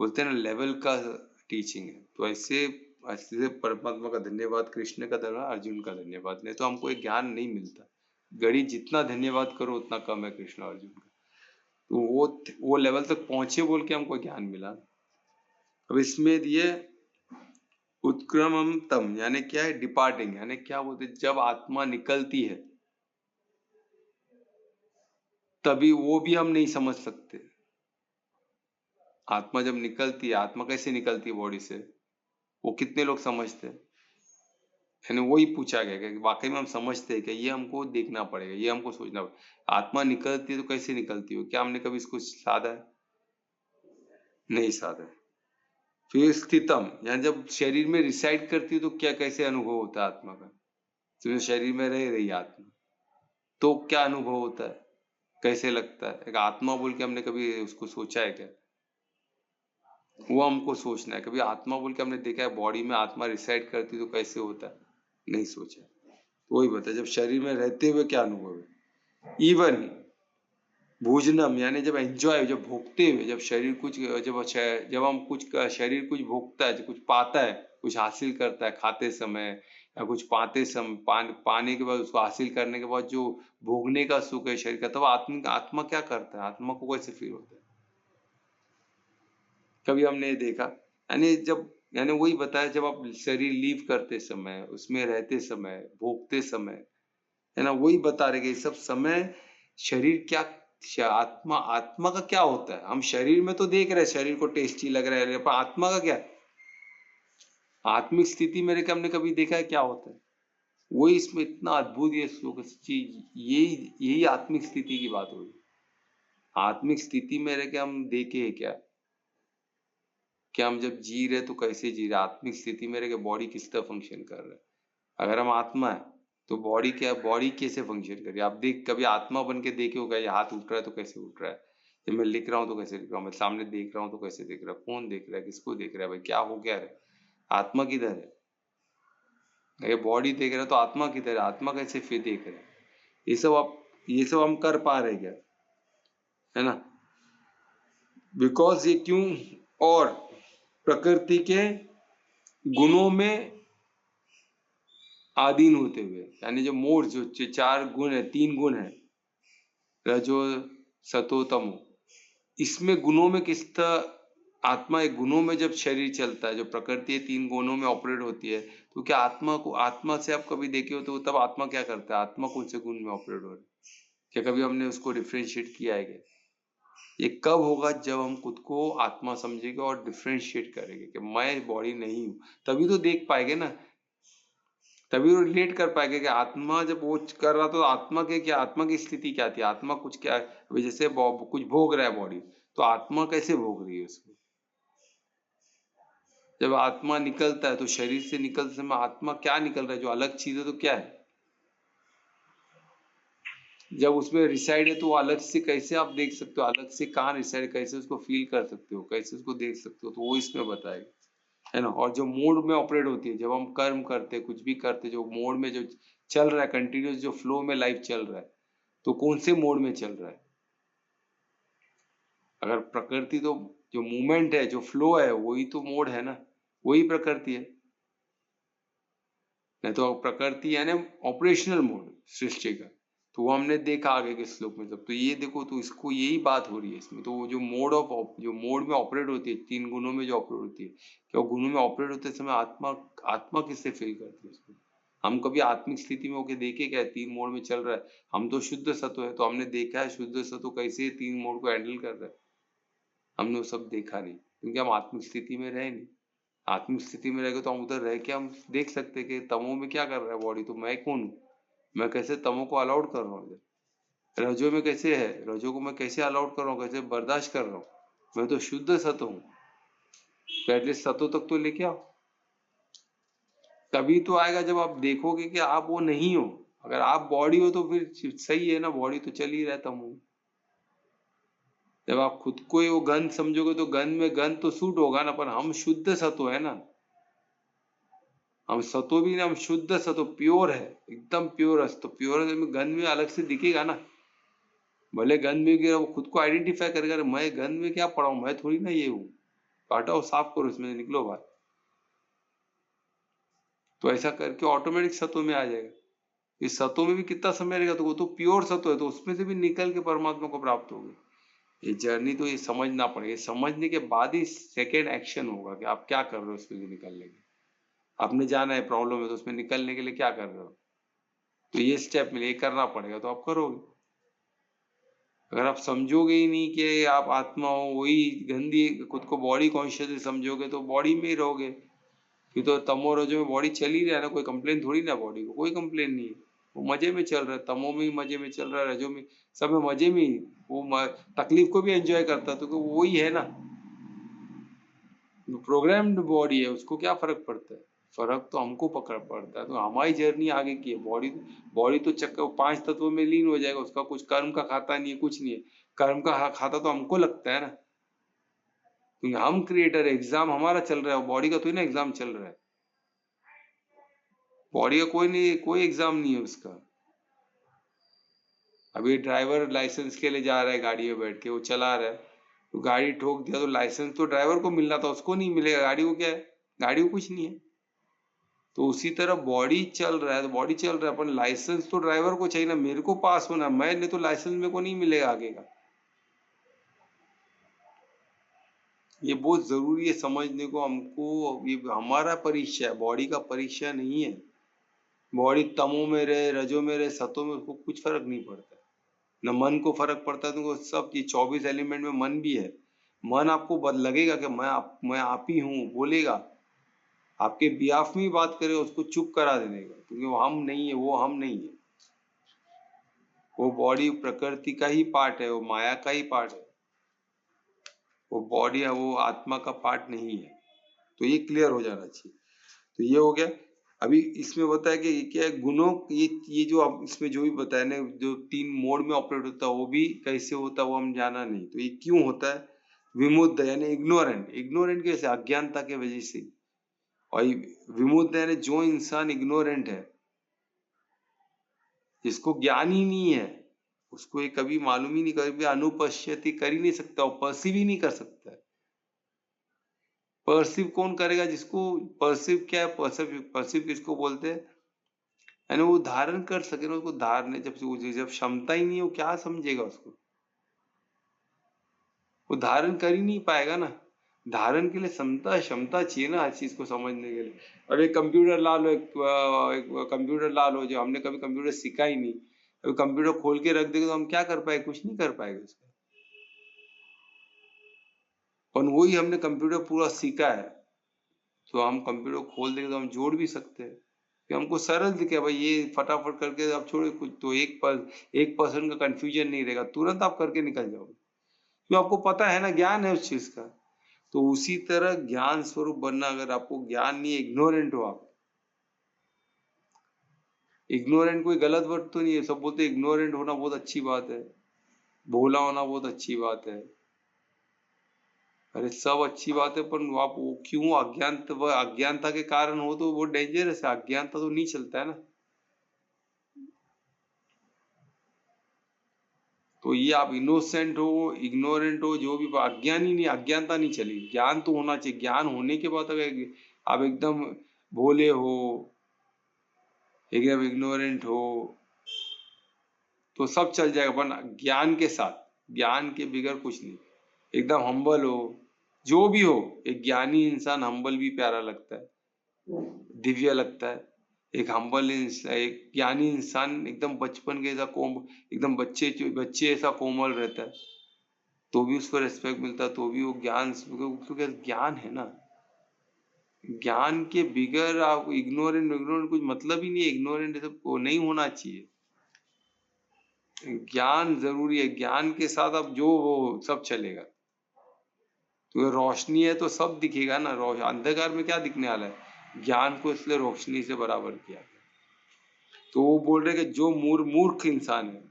बोलते हैं ना लेवल का टीचिंग है। तो ऐसे परमात्मा का धन्यवाद, कृष्ण का धन्यवाद, अर्जुन का धन्यवाद, नहीं तो हमको एक ज्ञान नहीं मिलता। गणि जितना धन्यवाद करो उतना कम है कृष्ण अर्जुन का। तो वो लेवल तक पहुंचे बोल के हमको ज्ञान मिला। अब इसमें दिए उत्क्रमम तम, यानी क्या है, डिपार्टिंग, यानी क्या बोलते, जब आत्मा निकलती है तभी वो भी हम नहीं समझ सकते। आत्मा जब निकलती है, आत्मा कैसे निकलती है बॉडी से, वो कितने लोग समझते हैं, यानी वही पूछा गया कि वाकई में हम समझते हैं कि ये हमको देखना पड़ेगा, ये हमको सोचना पड़ेगा। आत्मा निकलती है तो कैसे निकलती हो, क्या हमने कभी इसको साधा है, नहीं साधा। फिर स्थितम, यानी जब शरीर में रिसाइड करती है तो क्या कैसे अनुभव होता है आत्मा का, तो शरीर में रह रही आत्मा तो क्या अनुभव होता है, कैसे लगता है। एक आत्मा बोल के हमने कभी उसको सोचा है क्या, वो हमको सोचना है। कभी आत्मा बोल के हमने देखा है बॉडी में आत्मा रिसाइड करती तो कैसे होता है, नहीं सोचा। तो वही बता, जब शरीर में रहते हुए क्या अनुभव है। इवन भोजनम, यानी जब एंजॉय, जब भोगते हुए, जब शरीर कुछ जब हम कुछ शरीर कुछ भोगता है, कुछ पाता है, कुछ हासिल करता है खाते समय, या कुछ पाते समय पाने के बाद उसको हासिल करने के बाद जो भोगने का सुख है शरीर का, तब आत्मा क्या करता है, आत्मा को कैसे फील होता है, कभी हमने देखा। यानी वही बताया, जब आप शरीर लीव करते समय, उसमें रहते समय, भोगते समय, है ना, वही बता रहे कि सब समय शरीर क्या, आत्मा का क्या होता है। हम शरीर में तो देख रहे हैं शरीर को टेस्टी लग रहा है, पर आत्मा का क्या, आत्मिक स्थिति मेरे को हमने कभी देखा है क्या होता है। वही इसमें इतना अद्भुत ये श्लोक, सच्ची यही आत्मिक स्थिति की बात हो रही। आत्मिक स्थिति मेरे के हम देखे है क्या हम जब जी रहे तो कैसे जी रहे, आत्मिक स्थिति मेरे के बॉडी किस तरह फंक्शन कर रहा है। अगर हम आत्मा है तो बॉडी कैसे फंक्शन कर रही है, आप कभी आत्मा बन के देखे होगा, ये हाथ उठ रहा है तो कैसे उठ रहा है, जब मैं लिख रहा हूँ तो कैसे लिख रहा हूँ, मैं सामने देख रहा हूँ तो कैसे देख रहा है, कौन देख रहा है, किसको देख रहा है, भाई क्या हो क्या रहा है, आत्मा किधर है। अगर बॉडी देख रहा है तो आत्मा किधर है, आत्मा कैसे फिर देख रहा है। ये सब हम कर पा रहे क्या, है ना। बिकॉज ये क्यों, और प्रकृति के गुणों में आधीन होते हुए, यानी जो मोड जो 4 गुण है, 3 गुण है, रजो सतो तमो, इसमें गुणों में किस तरह आत्मा एक गुणों में जब शरीर चलता है, जो प्रकृति 3 गुणों में ऑपरेट होती है, तो क्या आत्मा से आप कभी देखे हो तो तब आत्मा क्या करता है, आत्मा कौन से गुण में ऑपरेट हो रहा है, क्या कभी हमने उसको डिफ्रेंशिएट किया है क्या। ये कब होगा, जब हम खुद को आत्मा समझेंगे और डिफ्रेंशिएट करेंगे कि मैं बॉडी नहीं हूं, तभी तो देख पाएंगे ना, तभी वो रिलेट कर पाएंगे कि आत्मा जब वो कर रहा तो आत्मा के क्या, आत्मा की स्थिति क्या थी, आत्मा कुछ क्या है, जैसे कुछ भोग रहा है बॉडी, तो आत्मा कैसे भोग रही है उसको। जब आत्मा निकलता है तो शरीर से निकलते समय आत्मा क्या निकल रहा है, जो अलग चीज है तो क्या है? जब उसमें रिसाइड है तो वो अलग से कैसे आप देख सकते हो, अलग से कहाँ रिसाइड, कैसे उसको फील कर सकते हो, कैसे उसको देख सकते हो, तो वो इसमें बताएगा, है ना। और जो मोड में ऑपरेट होती है, जब हम कर्म करते हैं, कुछ भी करते, जो मोड में जो चल रहा है, कंटिन्यूस जो फ्लो में लाइफ चल रहा है, तो कौन से मोड में चल रहा है? अगर प्रकृति, तो जो मूवमेंट है, जो फ्लो है, वही तो मोड है ना, वही प्रकृति है। नहीं तो प्रकृति यानी ऑपरेशनल मोड सृष्टि का, तो वो हमने देखा आगे के श्लोक में। जब तो ये देखो, तो इसको यही बात हो रही है इसमें। तो वो जो मोड में ऑपरेट होती है, 3 गुणों में जो ऑपरेट होती है, क्या वो गुणों में ऑपरेट होते समय आत्मा किससे फील करती है उसको? हम कभी आत्मिक स्थिति में होके देखे क्या 3 मोड में चल रहा है? हम तो शुद्ध सत्व है, तो हमने देखा है शुद्ध सत्व कैसे 3 मोड को हैंडल कर रहा है। हमने वो सब देखा नहीं, क्योंकि हम आत्मिक स्थिति में रहे नहीं। आत्मिक स्थिति में रहेगा तो हम उधर रह के हम देख सकते कि तमो में क्या कर रहा है बॉडी, तो मैं कौन हूँ, मैं कैसे तमो को अलाउड कर रहा हूँ, रजो में कैसे है, रजो को मैं कैसे अलाउड कर रहा हूँ, कैसे बर्दाश्त कर रहा हूँ। मैं तो शुद्ध सत्व हूँ, तो एटलीस्ट सत्व तक तो लेके आओ। तभी तो आएगा जब आप देखोगे कि आप वो नहीं हो। अगर आप बॉडी हो तो फिर सही है ना, बॉडी तो चल ही रहा है तमो। जब आप खुद को ही वो गंध समझोगे तो गंध में गंध तो सूट होगा ना, पर हम शुद्ध सत्व है ना, हम सतो भी ना, हम शुद्ध सतो, प्योर है, एकदम प्योर है। तो प्योर में गंध में अलग से दिखेगा ना, भले गंध में गिरा, वो खुद को आइडेंटिफाई करेगा, मैं गंध में क्या पड़ा हूं, मैं थोड़ी ना ये हूँ, हटाओ, साफ करो, इसमें निकलो बाहर। तो ऐसा करके ऑटोमेटिक सतो में आ जाएगा। इस सतो में भी कितना समय रहेगा, तो वो तो प्योर सतो है, तो उसमें से भी निकल के परमात्मा को प्राप्त होगी। ये जर्नी तो ये समझना पड़ेगा, समझने के बाद ही सेकेंड एक्शन होगा कि आप क्या कर रहे हो उसमें से निकलने के। आपने जाना है प्रॉब्लम है, तो उसमें निकलने के लिए क्या कर रहे हो, तो ये स्टेप में ये करना पड़ेगा, तो आप करोगे। अगर आप समझोगे ही नहीं कि आप आत्मा हो, वही गंदी खुद को बॉडी कॉन्शियसली समझोगे, तो बॉडी में ही रहोगे। कि तो तमो रजो में बॉडी चल ही रहा है ना, कोई कंप्लेन थोड़ी ना, बॉडी को कोई कंप्लेन नहीं है, वो मजे में चल रहा है, तमो में ही मजे में चल रहा है, रजो में सब में मजे में ही, वो तकलीफ को भी एंजॉय करता है, तो वो ही है ना, प्रोग्राम्ड बॉडी है, उसको क्या फर्क पड़ता है? फर्क तो हमको पकड़ पड़ता है। तो हमारी जर्नी आगे की है। बॉडी तो चक्कर 5 तत्वों में लीन हो जाएगा, उसका कुछ कर्म का खाता नहीं है, कुछ नहीं है। कर्म का खाता तो हमको लगता है ना, क्योंकि हम क्रिएटर है, एग्जाम हमारा चल रहा है, बॉडी का तो ही ना एग्जाम चल रहा है। बॉडी का कोई नहीं, कोई एग्जाम नहीं है उसका। अभी ड्राइवर लाइसेंस के लिए जा रहा है, गाड़ी में बैठ के वो चला रहा है, तो गाड़ी ठोक दिया, तो लाइसेंस तो ड्राइवर को मिलना था, उसको नहीं मिलेगा, गाड़ी को क्या है, गाड़ी को कुछ नहीं है। तो उसी तरह बॉडी चल रहा है, तो बॉडी चल रहा है, अपन लाइसेंस तो ड्राइवर को चाहिए ना, मेरे को पास होना, मैं नहीं तो लाइसेंस मेरे को नहीं मिलेगा आगे का। ये बहुत जरूरी है समझने को हमको। ये हमारा परीक्षा है, बॉडी का परीक्षा नहीं है। बॉडी तमो में रहे, रजो में रहे, सतो में, उसको कुछ फर्क नहीं पड़ता। न मन को फर्क पड़ता है, तुमको सब ये 24 एलिमेंट में मन भी है। मन आपको लगेगा कि मैं आप ही हूँ, बोलेगा, आपके बिहाफ में बात करे, उसको चुप करा देने का, क्योंकि वो हम नहीं है, वो हम नहीं है। वो बॉडी प्रकृति का ही पार्ट है, वो माया का ही पार्ट है, वो बॉडी है, वो आत्मा का पार्ट नहीं है। तो ये क्लियर हो जाना चाहिए। तो ये हो गया। अभी इसमें बताया कि क्या गुणों, ये जो आप इसमें जो भी बताया ना, जो 3 मोड में ऑपरेट होता है, वो भी कैसे होता है वो हम जाना नहीं। तो ये क्यों होता है? विमुद्ध यानी इग्नोरेंट। इग्नोरेंट कैसे? अज्ञानता के वजह से। और विमुद्ध यानी जो इंसान इग्नोरेंट है, जिसको ज्ञान ही नहीं है, उसको ये कभी मालूम ही नहीं, कभी अनुपश्यति कर ही नहीं सकता, और परसीव ही नहीं कर सकता है। परसीव कौन करेगा? जिसको परसीव क्या है, परसीव किसको बोलते हैं? यानी वो धारण कर सके ना, उसको धारण, जब क्षमता ही नहीं है, वो क्या समझेगा उसको? वो धारण कर ही नहीं पाएगा ना। धारण के लिए क्षमता चाहिए ना, हर चीज को समझने के लिए। अब एक कंप्यूटर ला लो, एक कंप्यूटर ला लो, जो हमने कभी कंप्यूटर सीखा ही नहीं, अभी कंप्यूटर खोल के रख देगा तो हम क्या कर पाएंगे? कुछ नहीं कर पाएंगे उसका। और वही हमने कंप्यूटर पूरा सीखा है, तो हम कंप्यूटर खोल देंगे तो हम जोड़ भी सकते हैं, कि हमको सरल दिखे भाई, ये फटाफट करके आप छोड़े कुछ, तो 1% का कंफ्यूजन नहीं रहेगा, तुरंत आप करके निकल जाओगे, क्यों? आपको पता है ना, ज्ञान है उस चीज का। तो उसी तरह ज्ञान स्वरूप बनना, अगर आपको ज्ञान नहीं है, इग्नोरेंट हो आप। इग्नोरेंट कोई गलत वर्ड तो नहीं है, सब बोलते इग्नोरेंट होना बहुत अच्छी बात है, भोला होना बहुत अच्छी बात है। अरे सब अच्छी बात है, पर आप वो क्यों अज्ञानता के कारण हो तो वो डेंजरस है। अज्ञानता तो नहीं चलता है ना। तो ये आप इनोसेंट हो, इग्नोरेंट हो, जो भी, अज्ञानी नहीं, अज्ञानता नहीं चली। ज्ञान तो होना चाहिए। ज्ञान होने के बाद अगर आप एकदम भोले हो, एकदम इग्नोरेंट हो, तो सब चल जाएगा, पर ज्ञान के साथ, ज्ञान के बिगड़ कुछ नहीं। एकदम हम्बल हो, जो भी हो, एक ज्ञानी इंसान हम्बल भी प्यारा लगता है, दिव्य लगता है। एक हम्बल एक ज्ञानी इंसान एकदम बचपन के ऐसा एकदम बच्चे ऐसा कोमल रहता है, तो भी उसको रेस्पेक्ट मिलता है, तो भी वो ज्ञान, क्योंकि ज्ञान है ना। ज्ञान के बिगड़ आप इग्नोरेंट कुछ मतलब ही नहीं है। इग्नोरेंट सब नहीं होना चाहिए। ज्ञान जरूरी है, ज्ञान के साथ अब जो वो सब चलेगा। तो रोशनी है तो सब दिखेगा ना। अंधकार में क्या दिखने वाला है? ज्ञान को इसलिए रोशनी से बराबर किया गया। तो वो बोल रहे कि जो मूर्ख इंसान है,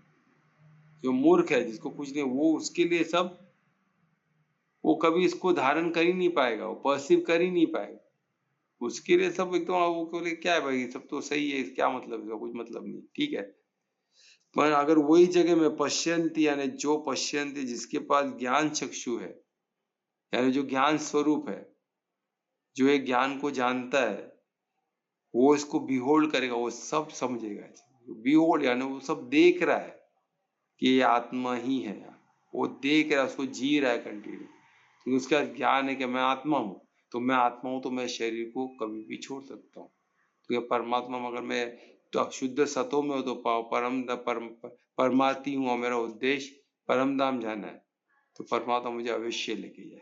जो मूर्ख है, जिसको कुछ नहीं, वो उसके लिए सब, वो कभी इसको धारण कर ही नहीं पाएगा, वो परसीव कर ही नहीं पाएगा। उसके लिए सब एकदम, वो बोले क्या है भाई, सब तो सही है, क्या मतलब, इसका कुछ मतलब नहीं, ठीक है। पर अगर वही जगह में पश्यंती, यानी जो पश्यंती, जिसके पास ज्ञान चक्षु है, यानी जो ज्ञान स्वरूप है, जो एक ज्ञान को जानता है, वो इसको बिहोल्ड करेगा, वो सब समझेगा। बिहोल्ड यानी वो सब देख रहा है कि ये आत्मा ही है। वो देख रहा है, उसको जी रहा है कंटिन्यू, क्योंकि उसका ज्ञान है कि मैं आत्मा हूँ। तो मैं आत्मा हूँ तो मैं शरीर को कभी भी छोड़ सकता हूँ। तो ये परमात्मा में, अगर मैं तो शुद्ध सतों में हो तो परमार्थी हूँ, और मेरा उद्देश्य परम धाम जाना है, तो परमात्मा मुझे अवश्य लेके जाए।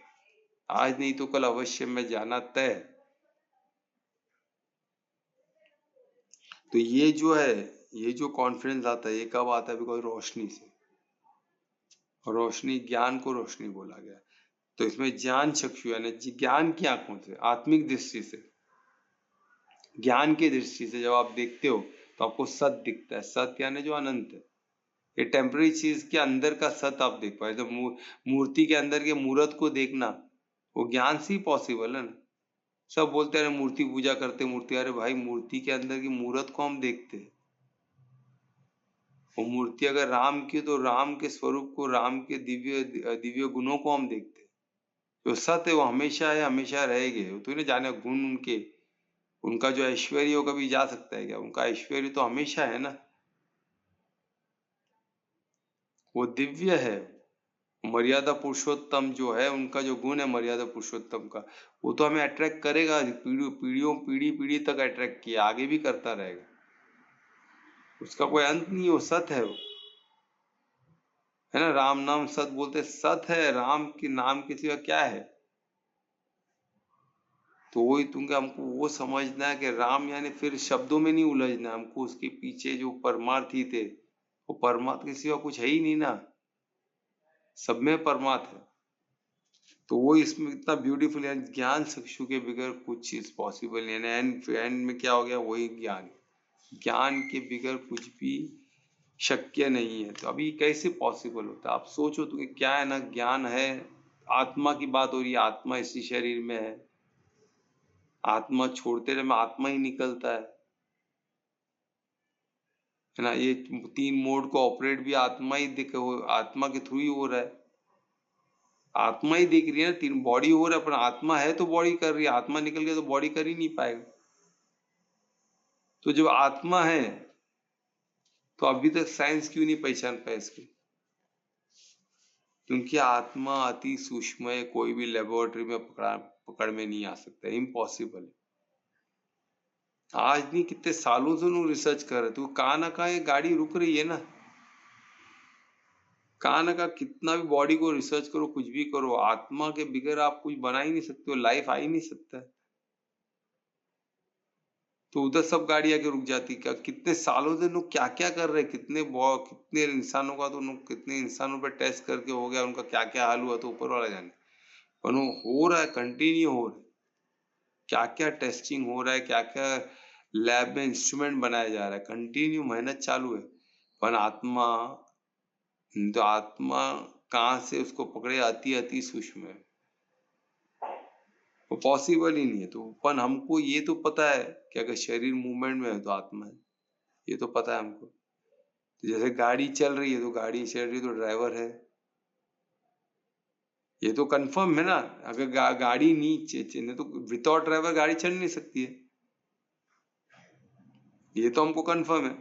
आज नहीं तो कल अवश्य मैं जाना तय है। तो ये जो है, ये जो कॉन्फिडेंस आता है, ये कब आता है? बिकॉज रोशनी से। और रोशनी, ज्ञान को रोशनी बोला गया। तो इसमें ज्ञान चक्षु, यानी ज्ञान की आंखों से, आत्मिक दृष्टि से, ज्ञान की दृष्टि से जब आप देखते हो तो आपको सत्य दिखता है। सत्य यानी जो अनंत है। ये टेम्पररी चीज के अंदर का सत्य आप देख पाए। तो मूर्ति के अंदर के मूर्त को देखना, वो ज्ञान से ही पॉसिबल है ना। सब बोलते हैं मूर्ति पूजा करते, मूर्ति, अरे भाई मूर्ति के अंदर की मूर्त को हम देखते हैं। वो मूर्ति अगर राम की, तो राम के स्वरूप को, राम के दिव्य दिव्य गुणों को हम देखते हैं। जो सत्य है वो हमेशा है, हमेशा रहेंगे। तो नहीं जाने गुण उनके, उनका जो ऐश्वर्य वो कभी जा सकता है क्या? उनका ऐश्वर्य तो हमेशा है ना। वो दिव्य है। मर्यादा पुरुषोत्तम जो है, उनका जो गुण है मर्यादा पुरुषोत्तम का, वो तो हमें अट्रैक्ट करेगा। पीढ़ी तक अट्रैक्ट किया, आगे भी करता रहेगा। उसका कोई अंत नहीं, वो सत है। वो है ना, राम नाम सत बोलते, सत है। राम के नाम के सिवा क्या है? तो वही तुमको, हमको वो समझना है कि राम, यानी फिर शब्दों में नहीं उलझना, हमको उसके पीछे जो परमार्थी थे, वो परमात्मा के सिवा कुछ है ही नहीं ना। सब में परमात्मा है। तो वो इसमें इतना ब्यूटीफुल है। ज्ञान चक्षु के बगैर कुछ चीज पॉसिबल नहीं है। एंड में क्या हो गया? वही ज्ञान। ज्ञान के बगैर कुछ भी शक्य नहीं है। तो अभी कैसे पॉसिबल होता है? आप सोचो तो, क्या है ना, ज्ञान है, आत्मा की बात हो रही है, आत्मा इसी शरीर में है, आत्मा छोड़ते रहे में आत्मा ही निकलता है ना। ये 3 मोड को ऑपरेट भी आत्मा ही आत्मा के थ्रू ही हो रहा है। आत्मा ही देख रही है ना। 3 बॉडी हो रहा है, पर आत्मा है तो बॉडी कर रही है। आत्मा निकल गया तो बॉडी कर ही नहीं पाएगा। तो जब आत्मा है तो अभी तक साइंस क्यों नहीं पहचान पाया इसको? क्योंकि आत्मा अति सूक्ष्म है, कोई भी लेबोरेटरी में पकड़ में नहीं आ सकता, इम्पॉसिबल है। आज नहीं, कितने सालों से लोग रिसर्च कर रहे थे। कहाँ ना कहाँ ये गाड़ी रुक रही है ना। कहाँ ना कहाँ कितना भी बॉडी को रिसर्च करो, कुछ भी करो, आत्मा के बगैर आप कुछ बना ही नहीं सकते हो, लाइफ आ ही नहीं सकता है। तो उधर सब गाड़ी आके रुक जाती। क्या कितने सालों से लोग क्या क्या कर रहे हैं, कितने इंसानों का, तो कितने इंसानों पर टेस्ट करके हो गया, उनका क्या क्या हाल हुआ, तो ऊपर वाला जाने। पर वो हो रहा है, कंटिन्यू हो रहा है। क्या क्या टेस्टिंग हो रहा है, क्या क्या लैब में इंस्ट्रूमेंट बनाया जा रहा है, कंटिन्यू मेहनत चालू है। पर आत्मा, तो आत्मा कहाँ से उसको पकड़े, अति अति सूक्ष्म है, वो पॉसिबल ही नहीं है। तो पर हमको ये तो पता है कि अगर शरीर मूवमेंट में है तो आत्मा है, ये तो पता है हमको। तो जैसे गाड़ी चल रही है तो गाड़ी चल रही है तो ड्राइवर है, ये तो कंफर्म है ना। अगर गाड़ी नहीं तो विदाउट ड्राइवर गाड़ी चल नहीं सकती है, ये तो हमको कंफर्म है।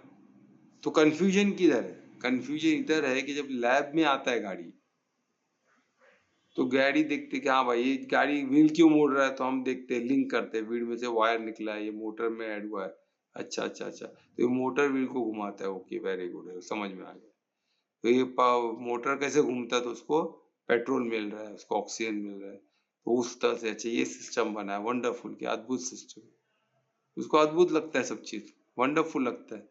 तो कंफ्यूजन किधर है? कंफ्यूजन इधर है कि जब लैब में आता है गाड़ी, तो गाड़ी देखते कि हाँ भाई ये गाड़ी व्हील क्यों मोड़ रहा है, तो हम देखते हैं, लिंक करते हैं, व्हील में से वायर निकला है, ये मोटर में ऐड हुआ है। अच्छा अच्छा अच्छा, तो ये मोटर व्हील को घुमाता है, ओके वेरी गुड, समझ में आ गया। तो ये मोटर कैसे घूमता है, तो उसको पेट्रोल मिल रहा है, उसको ऑक्सीजन मिल रहा है, तो उस तरह से अच्छा ये सिस्टम बना है, वंडरफुल, क्या अद्भुत सिस्टम। उसको अद्भुत लगता है, सब चीज वंडरफुल लगता है।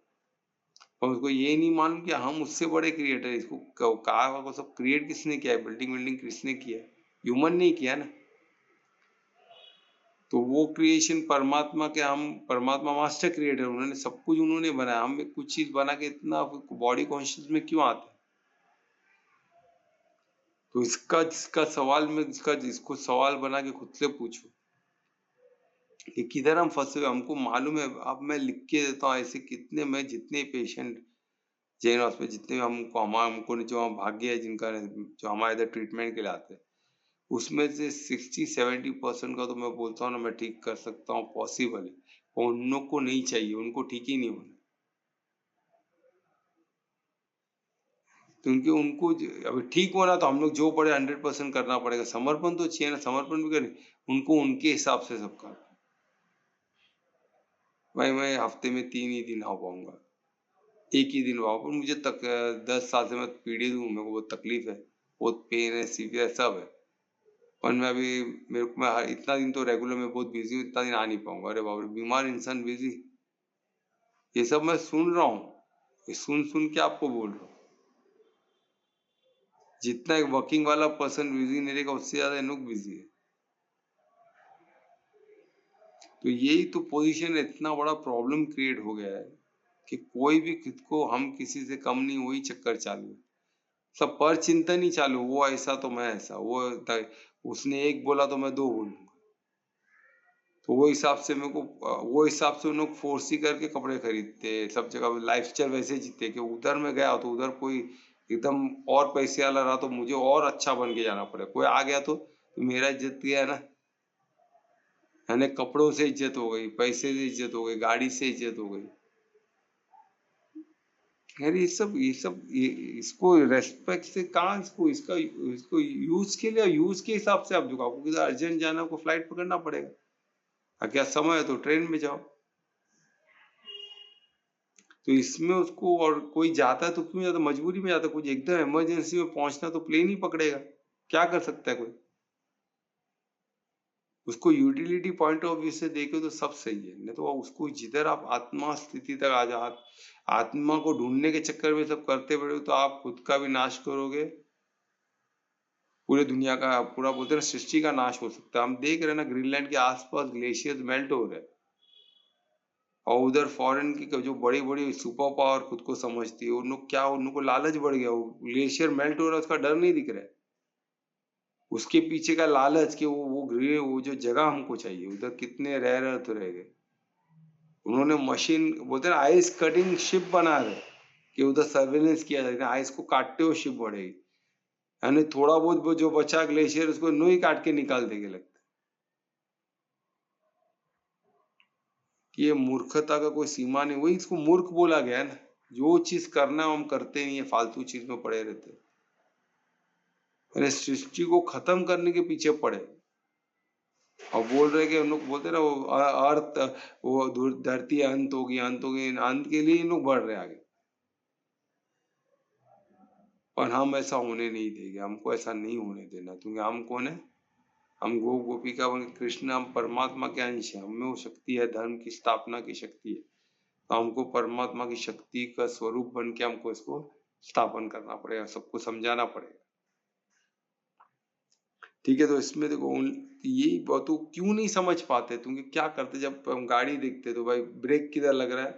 और उसको ये नहीं मालूम कि हम उससे बड़े क्रिएटर, इसको कहा को सब क्रिएट किसने किया है, बिल्डिंग बिल्डिंग किसने किया है, ह्यूमन नहीं किया ना। तो वो क्रिएशन परमात्मा के, हम परमात्मा मास्टर क्रिएटर, उन्होंने सब कुछ उन्होंने बनाया, हम कुछ चीज बना के इतना बॉडी कॉन्शियस में क्यों आते हैं। तो इसका जिसका सवाल में, जिसको सवाल बना के खुद से पूछो कि किधर हम फंसे हुए, हमको मालूम है। अब मैं लिख के देता हूँ ऐसे कितने, मैं जितने पेशेंट जैन हॉस्पिटल जितने हमको जो भाग्य है जिनका, जो हमारे इधर ट्रीटमेंट के लिए आते हैं, उसमें से 60-70% का तो मैं बोलता हूँ ना, मैं ठीक कर सकता हूँ, पॉसिबल है। और उन लोग को नहीं चाहिए, उनको ठीक ही नहीं होना, क्योंकि उनको अभी ठीक होना तो हम लोग जो पड़े 100% करना पड़ेगा। समर्पण तो चाहिए ना, समर्पण भी करें, उनको उनके हिसाब से सब करना। भाई मैं हफ्ते में 3 ही दिन आ पाऊंगा, एक ही दिन आओ, पर मुझे 10 साल से मैं पीड़ित हूँ, मेरे को बहुत तकलीफ है, बहुत पेन है, सीवियर सब है। पर मैं अभी, मेरे को मैं इतना दिन तो रेगुलर में बहुत बिजी हूँ, इतना दिन आ नहीं पाऊंगा। अरे बाप रे, बीमार इंसान बिजी, ये सब मैं सुन रहा हूँ, ये सुन सुन के आपको बोल रहा हूँ। जितना एक वर्किंग वाला पर्सन बिजी नहीं रहेगा, उससे ज्यादा लोग बिजी है। तो यही तो पोजीशन है, इतना बड़ा प्रॉब्लम क्रिएट हो गया है कि कोई भी खुद को, हम किसी से कम नहीं, वही चक्कर चालू है। सब पर चिंतन ही चालू, वो ऐसा तो मैं ऐसा, उसने एक बोला तो मैं दो बोलूंगा। तो वो हिसाब से मेरे को, वो हिसाब से उन लोग फोर्स ही करके कपड़े खरीदते, सब जगह लाइफ स्टाइल वैसे जीते कि उधर में गया तो उधर कोई एकदम और पैसे वाला रहा तो मुझे और अच्छा बन के जाना पड़े, कोई आ गया तो मेरा इज्जत गया ना। यानी कपड़ों से इज्जत हो गई, पैसे से इज्जत हो गई, गाड़ी से इज्जत हो गई। यार इसको रेस्पेक्ट से कहाँ, इसको यूज के लिए, यूज के हिसाब से आप, जो आपको किधर अर्जेंट जाना है, आपको फ्लाइट पकड़ना पड़ेगा। क्या समय है तो ट्रेन में जाओ। तो इसमें उसको, और कोई जाता है तो क्यों जाता, मजबूरी में जाता, कुछ एकदम इमरजेंसी में पहुंचना तो प्लेन ही पकड़ेगा, क्या कर सकता है कोई। उसको यूटिलिटी पॉइंट ऑफ व्यू से देखे तो सब सही है, नहीं तो उसको जिधर आप आत्मा स्थिति तक आ जाओ, आत्मा को ढूंढने के चक्कर में सब करते पड़े तो आप खुद का भी नाश करोगे, पूरे दुनिया का, पूरा बोलते हैं सृष्टि का नाश हो सकता है। हम देख रहे हैं ना, ग्रीनलैंड के आसपास ग्लेशियर्स मेल्ट हो रहे हैं, और उधर फॉरेन की जो बड़ी बड़ी सुपर पावर खुद को समझती है, उन लोग क्या, उन लोग को लालच बढ़ गया, वो ग्लेशियर मेल्ट हो रहा है, उसका डर नहीं दिख रहा है, उसके पीछे का लालच कि वो जो जगह हमको चाहिए, उधर कितने रेयर अर्थ रह गए। उन्होंने मशीन, बोलते हैं आइस कटिंग शिप बना रहे कि उधर सर्वेलेंस किया जाए, आइस को काटते हुए शिप बढ़ेगी, यानी थोड़ा बहुत जो बचा ग्लेशियर उसको नो ही काट के निकाल देंगे। लगता है कि ये मूर्खता का कोई सीमा नहीं, वही इसको मूर्ख बोला गया है ना। जो चीज करना है हम करते नहीं है, फालतू चीज में पड़े रहते, सृष्टि को खत्म करने के पीछे पड़े। और बोल रहे कि हम लोग बोलते ना, वो अर्थ, वो धरती अंत होगी, अंत होगी, अंत के लिए इन लोग बढ़ रहे आगे। पर हम ऐसा होने नहीं देंगे, हमको ऐसा नहीं होने देना, क्योंकि हम कौन है, हम गो गोपिका बन कृष्ण, हम परमात्मा के अंश है, हमें वो शक्ति है, धर्म की स्थापना की शक्ति है। तो हमको परमात्मा की शक्ति का स्वरूप बन के हमको इसको स्थापन करना पड़ेगा, सबको समझाना पड़ेगा। ठीक है। तो इसमें देखो यही बहुत तो क्यों नहीं समझ पाते तुम कि क्या करते, जब हम गाड़ी देखते तो भाई ब्रेक किधर लग रहा है,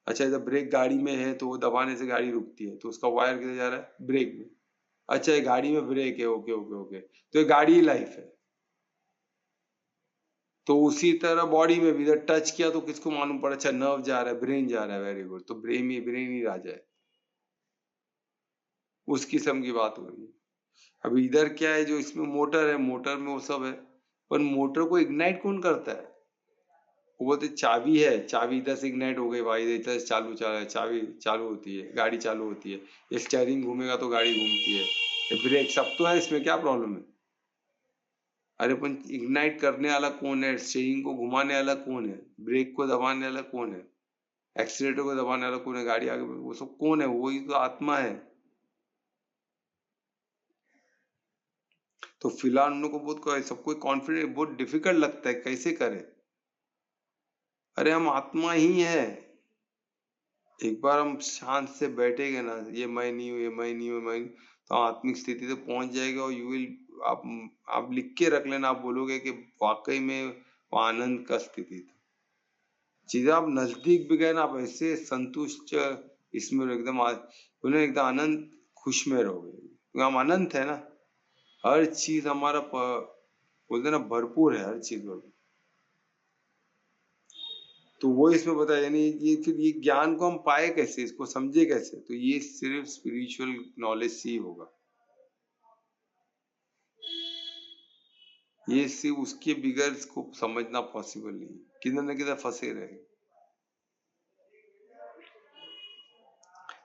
अच्छा जब ब्रेक गाड़ी में है तो वो दबाने से गाड़ी रुकती है, तो उसका वायर किधर जा रहा है, ब्रेक में। अच्छा ये गाड़ी में ब्रेक है, ओके ओके ओके, तो ये गाड़ी ही लाइफ है। तो उसी तरह बॉडी में भी इधर टच किया तो किसको मालूम पड़ा, अच्छा नर्व जा रहा है, ब्रेन जा रहा है, वेरी गुड, तो ब्रेन ही राजा है, उस किस्म की बात हो रही है। अब इधर क्या है, जो इसमें मोटर है, मोटर में वो सब है, पर मोटर को इग्नाइट कौन करता है, वो बोलते चाबी है, चाबी इधर से इग्नाइट हो गई भाई, इधर से चालू चाबी चालू होती है, गाड़ी चालू होती है, ये स्टीयरिंग घूमेगा तो गाड़ी घूमती है, ये ब्रेक सब तो है, इसमें क्या प्रॉब्लम है। अरे पण इग्नाइट करने वाला कौन है, स्टीयरिंग को घुमाने वाला कौन है, ब्रेक को दबाने वाला कौन है, एक्सीलेटर को दबाने वाला कौन है, गाड़ी आगे, वो सब कौन है, वही तो आत्मा है। तो फिलहाल उन लोगों को बहुत सबको कॉन्फिडेंट बहुत डिफिकल्ट लगता है, कैसे करें। अरे हम आत्मा ही है, एक बार हम शांत से बैठेंगे ना, ये मैं नहीं हूँ, ये मैं नहीं हूँ, मैं नहीं, तो आत्मिक स्थिति तक पहुंच जाएगा, और यू विल, आप लिख के रख लेना, आप बोलोगे कि वाकई में वो आनंद का स्थिति था। चीजें आप नजदीक भी गए ना, आप ऐसे संतुष्ट इसमें एकदम उन्हें एकदम आनंद खुश में रहोगे, क्योंकि हम अनंत है ना, हर चीज हमारा बोलते ना भरपूर है, हर चीज भरपूर। तो वो इसमें बताया, यानी ये फिर ये ज्ञान को हम पाए कैसे, इसको समझे कैसे, तो ये सिर्फ स्पिरिचुअल नॉलेज से ही होगा, ये सिर्फ उसके बिगैर इसको समझना पॉसिबल नहीं, किधर न किधर फंसे रहे।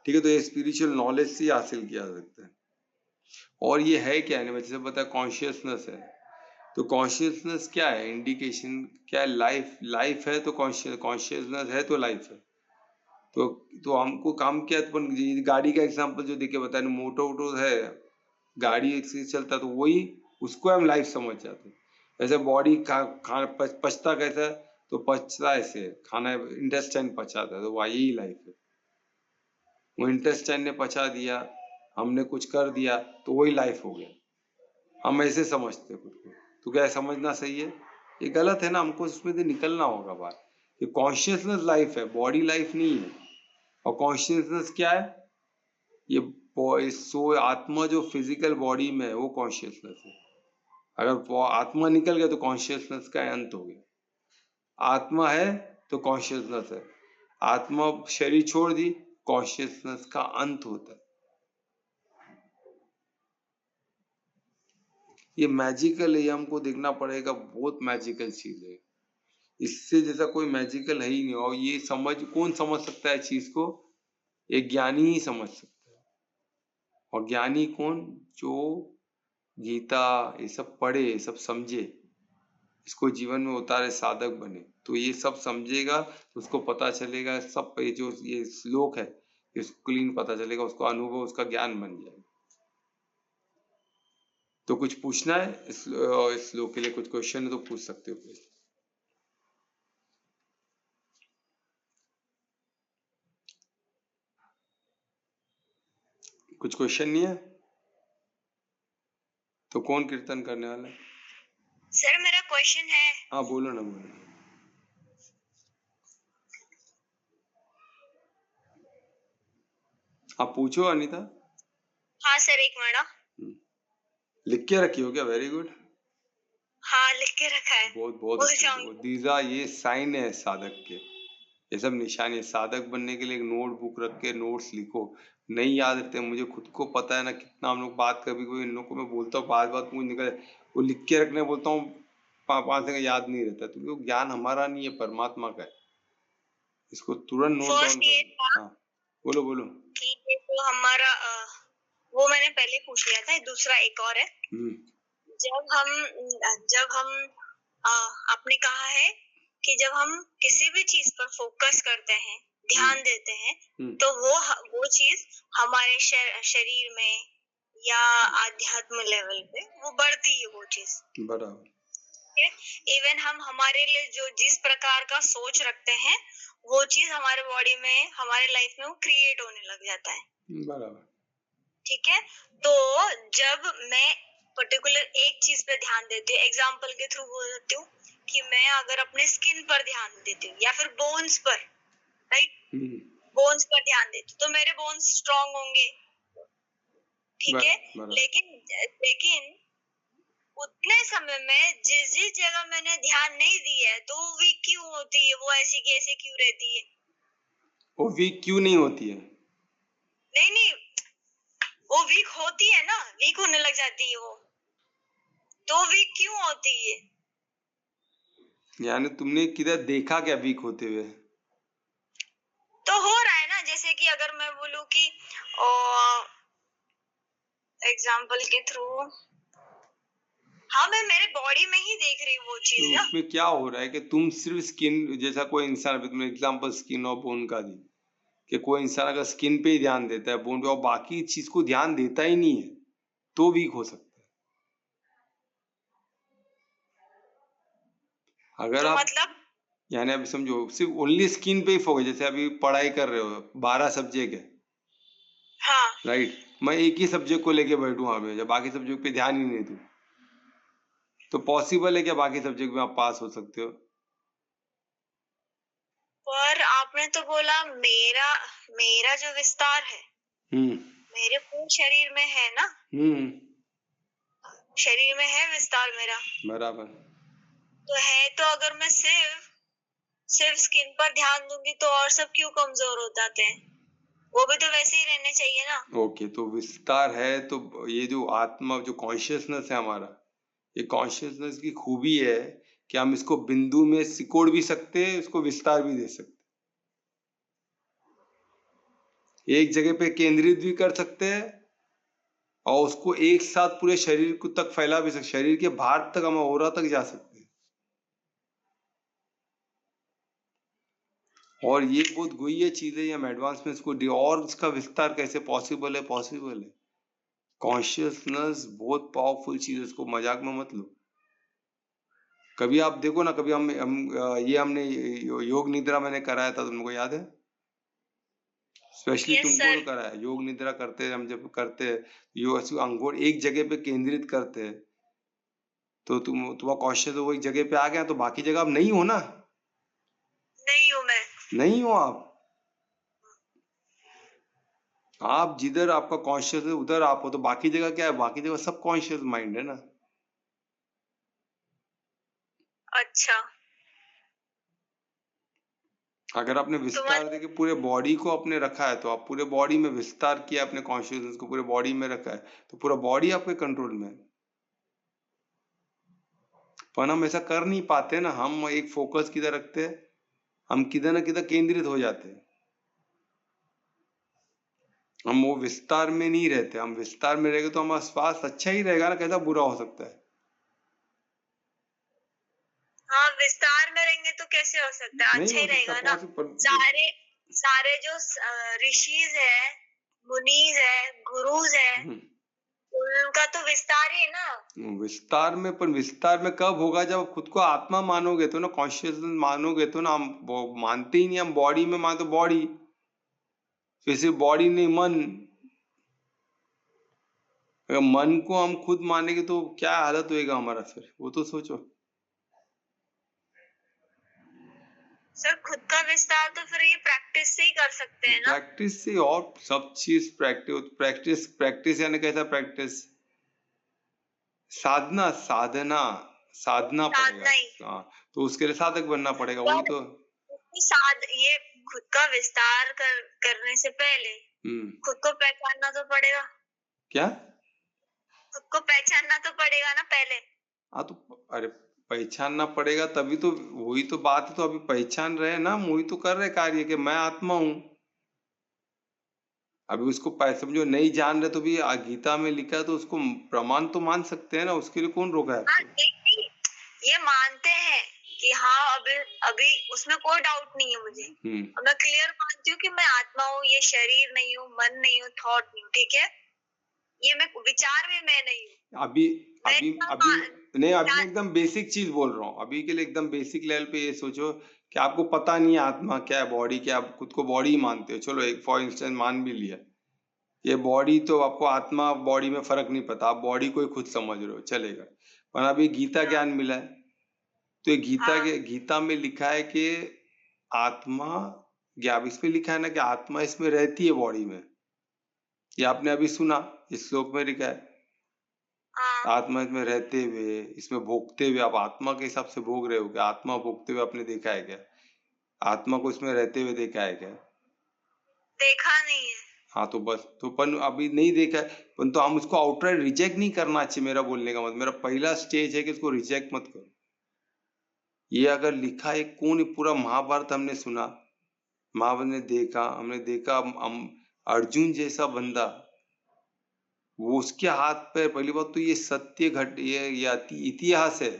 ठीक है, तो ये स्पिरिचुअल नॉलेज से ही हासिल किया जा सकता है। और ये है क्या है, जैसे पता है कॉन्शियसनेस है, तो कॉन्शियसनेस क्या है, इंडिकेशन क्या है, लाइफ है, तो कॉन्शियसनेस है तो लाइफ है। तो हमको काम किया, तो गाड़ी का एग्जांपल जो देके बताया, मोटो वोटो है, गाड़ी एक से चलता तो वही, उसको हम लाइफ समझ जाते। ऐसे बॉडी पचता कैसा है, तो पचता ऐसे खाना, इंटेस्टाइन पचाता है, तो वही यही लाइफ है। वो इंटेस्टाइन ने पचा दिया, हमने कुछ कर दिया, तो वही लाइफ हो गया, हम ऐसे समझते खुद को। तो क्या समझना सही है, ये गलत है ना, हमको इसमें से निकलना होगा बाहर। ये कॉन्शियसनेस लाइफ है, बॉडी लाइफ नहीं है। और कॉन्शियसनेस क्या है, ये सो आत्मा जो फिजिकल बॉडी में है वो कॉन्शियसनेस है। अगर आत्मा निकल गया तो कॉन्शियसनेस का अंत हो गया। आत्मा है तो कॉन्शियसनेस है, आत्मा शरीर छोड़ दी, कॉन्शियसनेस का अंत होता है। ये मैजिकल है, ये हमको देखना पड़ेगा, बहुत मैजिकल चीज है, इससे जैसा कोई मैजिकल है ही नहीं। और ये कौन समझ सकता है चीज को, एक ज्ञानी ही समझ सकता है। और ज्ञानी कौन, जो गीता ये सब पढ़े, ये सब समझे, इसको जीवन में उतारे, साधक बने, तो ये सब समझेगा, उसको पता चलेगा, सब जो ये श्लोक है इसको क्लीन पता चलेगा, उसको अनुभव, उसका ज्ञान बन जाएगा। तो कुछ पूछना है इस श्लोक के लिए, कुछ क्वेश्चन है तो पूछ सकते हो प्लीज। कुछ क्वेश्चन नहीं है तो कौन कीर्तन करने वाला है? सर मेरा क्वेश्चन है। हाँ बोलो ना, बोलो। आप पूछो अनीता। हाँ सर, एक मिनट। लिख के रखी हो क्या? Very good. हाँ लिख के रखा है। बहुत बहुत दीजा, ये साइन है साधक के, ये सब निशान है। साधक बनने के लिए एक नोटबुक रख के नोट्स लिखो, नहीं याद रखते, मुझे खुद को पता है ना कितना हम लोग बात, कभी कोई इन लोग को मैं बोलता हूँ बात मुझे निकल, वो लिख के रखने बोलता हूँ, 5 सेकंड याद नहीं रहता, तो वो ज्ञान हमारा नहीं है, परमात्मा का है, इसको तुरंत नोट डाउन करो। हाँ बोलो बोलो। कि ये तो हमारा वो मैंने पहले पूछ लिया था, दूसरा एक और है। जब हम आपने कहा है कि जब हम किसी भी चीज पर फोकस करते हैं, ध्यान देते हैं, तो वो चीज हमारे शरीर में या आध्यात्म लेवल पे वो बढ़ती है, वो चीज बराबर। इवन हम हमारे लिए जो जिस प्रकार का सोच रखते हैं, वो चीज हमारे बॉडी में, हमारे लाइफ में वो क्रिएट होने लग जाता है। बराबर। ठीक है, तो जब मैं पर्टिकुलर एक चीज पे ध्यान देती हूँ, एग्जाम्पल के थ्रू बोल देती हूँ कि मैं अगर अपने स्किन पर ध्यान देती हूँ या फिर बोन्स पर, राइट, बोन्स पर ध्यान देती हूँ तो मेरे बोन्स स्ट्रांग होंगे, ठीक है। लेकिन उतने समय में जिस जिस जगह मैंने ध्यान नहीं दिया है तो वो वीक क्यों होती है, वो ऐसी की ऐसे क्यों रहती है? वो वीक क्यों नहीं होती है? नहीं, वो वीक होती है ना, वीक होने लग जाती है वो, तो वीक क्यों होती है? यानी तुमने किधर देखा क्या वीक होते हुए? तो हो रहा है ना, जैसे कि अगर मैं बोलूं कि एग्जाम्पल के थ्रू, हाँ मैं मेरे बॉडी में ही देख रही हूँ वो चीज तो ना। उसमें क्या हो रहा है कि तुम सिर्फ स्किन, जैसा कोई इंसान, तुमने एग्जांपल स्किन और बोन का दी कि कोई इंसान अगर स्किन पे ही ध्यान देता है, बोन पे, और बाकी चीज को ध्यान देता ही नहीं है तो वीक हो सकता है। अगर तो आप मतलब यानी अभी समझो सिर्फ ओनली स्किन पे ही फोकस, जैसे अभी पढ़ाई कर रहे हो, 12 सब्जेक्ट है, हाँ राइट, मैं एक ही सब्जेक्ट को लेके बैठूं वहां पे, जब बाकी सब्जेक्ट पे ध्यान ही नहीं दूं, तो पॉसिबल है क्या बाकी सब्जेक्ट में आप पास हो सकते हो? पर आपने तो बोला मेरा जो विस्तार है मेरे पूरे शरीर में है ना, शरीर में है विस्तार मेरा, बराबर। तो है, तो अगर मैं सिर्फ स्किन पर ध्यान दूंगी तो और सब क्यों कमजोर हो जाते हैं? वो भी तो वैसे ही रहने चाहिए ना। ओके, तो विस्तार है, तो ये जो आत्मा, जो कॉन्शियसनेस है हमारा, ये कॉन्शियसनेस की खूबी है कि हम इसको बिंदु में सिकोड़ भी सकते हैं, इसको विस्तार भी दे सकते हैं, एक जगह पे केंद्रित भी कर सकते हैं और उसको एक साथ पूरे शरीर को तक फैला भी सकते, शरीर के बाहर तक, हम औरा तक जा सकते हैं। और ये बहुत गुह्य चीज है, हम एडवांस में इसको और इसका विस्तार कैसे पॉसिबल है? पॉसिबल है। कॉन्शियसनेस बहुत पावरफुल चीज है, इसको मजाक में मत लो। कभी आप देखो ना, कभी हमने योग निद्रा मैंने कराया था, तुमको याद है? स्पेशली तुमको तो कराया, योग निद्रा करते हैं हम, जब करते हैं योग अंगों एक जगह पे केंद्रित करते हैं, तो तुम्हारा कॉन्शियस वो एक जगह पे आ गया, तो बाकी जगह आप नहीं हो ना। नहीं हूँ मैं, नहीं हो आप जिधर आपका कॉन्शियस है उधर आप हो, तो बाकी जगह क्या है? बाकी जगह सब कॉन्शियस माइंड है ना। अच्छा, अगर आपने विस्तार देके पूरे बॉडी को अपने रखा है, तो आप पूरे बॉडी में विस्तार किया, अपने कॉन्शियसनेस को पूरे बॉडी में रखा है, तो पूरा बॉडी आपके कंट्रोल में है। पर हम ऐसा कर नहीं पाते ना, हम एक फोकस किधर रखते हैं, हम किधर ना किधर केंद्रित हो जाते हैं, हम वो विस्तार में नहीं रहते। हम विस्तार में रहेंगे तो हमारा स्वास्थ्य अच्छा ही रहेगा ना, कैसा बुरा हो सकता है? हाँ विस्तार में रहेंगे तो कैसे हो सकता है, अच्छा ही रहेगा ना। सारे जो ऋषिज है, मुनीज है, गुरुज है, उनका तो विस्तार ही है ना। विस्तार में, पर विस्तार में कब होगा? जब खुद को आत्मा मानोगे तो ना, कॉन्शियसनेस मानोगे तो ना। हम मानते ही नहीं, हम बॉडी में मानते, बॉडी, फिर सिर्फ बॉडी नहीं, मन। अगर मन को हम खुद मानेंगे तो क्या हालत होएगा हमारा, फिर वो तो सोचो। सर खुद का विस्तार तो फिर ये प्रैक्टिस से ही कर सकते हैं ना। प्रैक्टिस से, और सब चीज प्रैक्टिस। प्रैक्टिस यानी कैसा प्रैक्टिस? साधना, साधना, साधना पड़ेगा। हाँ, तो उसके लिए साधक बनना पड़ेगा, वही तो। ये खुद का विस्तार करने से पहले खुद को पहचानना तो पड़ेगा। क्या? खुद को पहचानना तो पड़ेगा ना पहले। हाँ, तो अरे पहचानना पड़ेगा तभी तो, वही तो बात है। तो अभी पहचान रहे ना, वही तो कर रहे कार्य कि मैं आत्मा हूँ। अभी उसको समझो नहीं जान रहे तो भी गीता में लिखा है, तो उसको प्रमाण तो मान सकते हैं ना, उसके लिए कौन रोका है आपको? नहीं, ये मानते हैं कि हाँ अभी उसमें कोई डाउट नहीं है मुझे। मैं क्लियर मानती हूँ कि मैं आत्मा हूँ, ये शरीर नहीं हूँ, मन नहीं हूँ, थॉट नहीं हूँ, ठीक है। ये मैं विचार भी मैं नहीं हूँ। अभी नहीं, अभी मैं एकदम बेसिक चीज बोल रहा हूँ। अभी के लिए एकदम बेसिक लेवल पे ये सोचो कि आपको पता नहीं है आत्मा क्या है, बॉडी क्या, आप खुद को बॉडी ही मानते हो। चलो एक फॉर इंस्टेंस मान भी लिया, ये बॉडी तो आपको आत्मा बॉडी में फर्क नहीं पता, आप बॉडी को ही खुद समझ रहे हो, चलेगा। पर अभी गीता ज्ञान मिला है, तो ये गीता में लिखा है कि आत्मा, ज्ञान इसमें लिखा है ना कि आत्मा इसमें रहती है बॉडी में। ये आपने अभी सुना, इस श्लोक में लिखा है आत्मा इसमें रहते हुए, इसमें भोगते हुए। आप आत्मा के हिसाब से भोग रहे हो क्या? आत्मा भोगते हुए आपने देखा है क्या? आत्मा को इसमें रहते हुए देखा है क्या? देखा नहीं है। हाँ तो बस, तो पन अभी नहीं देखा है, पर तो हम उसको आउटराइट रिजेक्ट नहीं करना चाहिए। मेरा बोलने का मतलब, मेरा पहला स्टेज है कि इसको रिजेक्ट मत करो। ये अगर लिखा है, कौन पूरा महाभारत हमने सुना, महाभारत ने देखा, हमने देखा अर्जुन जैसा बंदा, वो उसके हाथ पे, पहली बात तो ये सत्य घट, ये इतिहास है।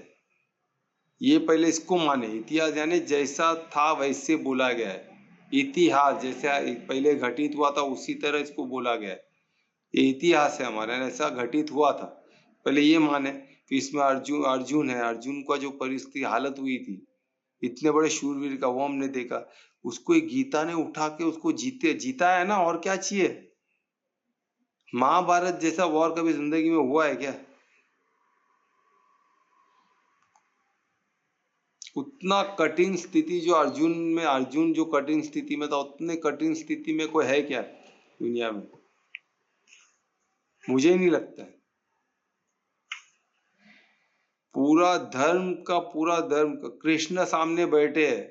ये पहले इसको माने, इतिहास यानी जैसा था वैसे बोला गया है। इतिहास जैसा पहले घटित हुआ था उसी तरह इसको बोला गया है। ये इतिहास है हमारा, ऐसा घटित हुआ था, पहले ये माने। तो इसमें अर्जुन है, अर्जुन का जो परिस्थिति हालत हुई थी इतने बड़े शूरवीर का, वो हमने देखा। उसको एक गीता ने उठा के उसको जीता है ना, और क्या चाहिए? महाभारत जैसा वॉर कभी जिंदगी में हुआ है क्या? उतना कठिन स्थिति जो अर्जुन जो कठिन स्थिति में था, उतने कठिन स्थिति में कोई है क्या दुनिया में? मुझे नहीं लगता है। पूरा धर्म का कृष्ण सामने बैठे हैं,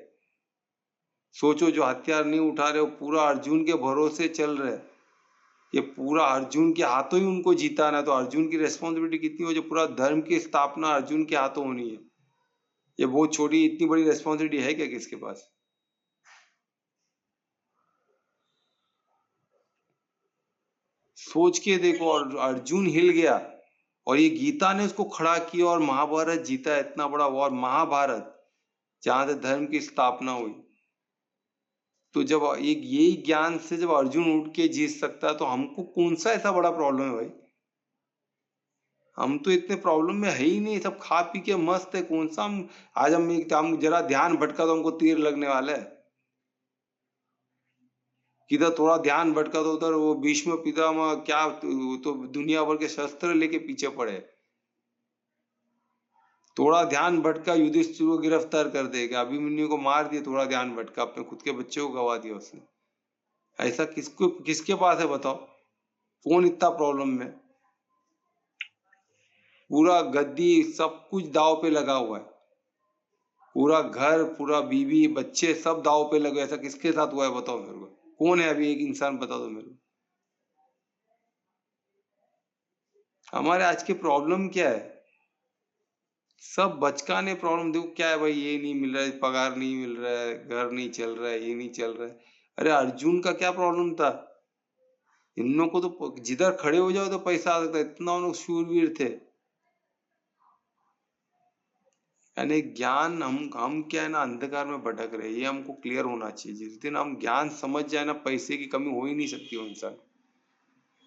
सोचो, जो हथियार नहीं उठा रहे हो, पूरा अर्जुन के भरोसे चल रहे हैं। ये पूरा अर्जुन के हाथों ही उनको जीताना, तो अर्जुन की रेस्पॉन्सिबिलिटी कितनी हो, जो पूरा धर्म की स्थापना अर्जुन के हाथों होनी है। ये बहुत छोटी, इतनी बड़ी रेस्पॉन्सिबिलिटी है क्या किसके पास? सोच के देखो, और अर्जुन हिल गया और ये गीता ने उसको खड़ा किया और महाभारत जीता। इतना बड़ा वॉर महाभारत, जहां से धर्म की स्थापना हुई। तो जब एक यही ज्ञान से जब अर्जुन उठ के जीत सकता है, तो हमको कौन सा ऐसा बड़ा प्रॉब्लम है भाई? हम तो इतने प्रॉब्लम में है ही नहीं, सब खा पी के मस्त है। कौन सा हम आज हम जरा ध्यान भटका तो हमको तीर लगने वाला है। किधर थोड़ा ध्यान भटका तो उधर वो भीष्म पितामह क्या, तो दुनिया भर के शस्त्र लेके पीछे पड़े। थोड़ा ध्यान भटका, युधिष्ठिर को गिरफ्तार कर देगा, अभिमन्यु को मार दिया, थोड़ा ध्यान भटका, अपने खुद के बच्चे को गवा दिया उसने। ऐसा किसके पास है बताओ? कौन इतना प्रॉब्लम में? पूरा गद्दी सब कुछ दाव पे लगा हुआ है, पूरा घर, पूरा बीवी बच्चे सब दाव पे लगे। ऐसा किसके साथ हुआ है बताओ मेरे को? कौन है अभी? एक इंसान बता दो मेरे को। हमारे आज के प्रॉब्लम क्या है? सब बचकाने प्रॉब्लम। देखो क्या है भाई, ये नहीं मिल रहा है, पगार नहीं मिल रहा है, घर नहीं चल रहा है, ये नहीं चल रहा है। अरे अर्जुन का क्या प्रॉब्लम था? इन लोगों को तो जिधर खड़े हो जाओ तो पैसा आ सकता है, इतना उन लोग शूरवीर थे। यानी ज्ञान, हम क्या है ना, अंधकार में भटक रहे, ये हमको क्लियर होना चाहिए। जिस दिन हम ज्ञान समझ जाए ना, पैसे की कमी हो ही नहीं सकती हो इंसान,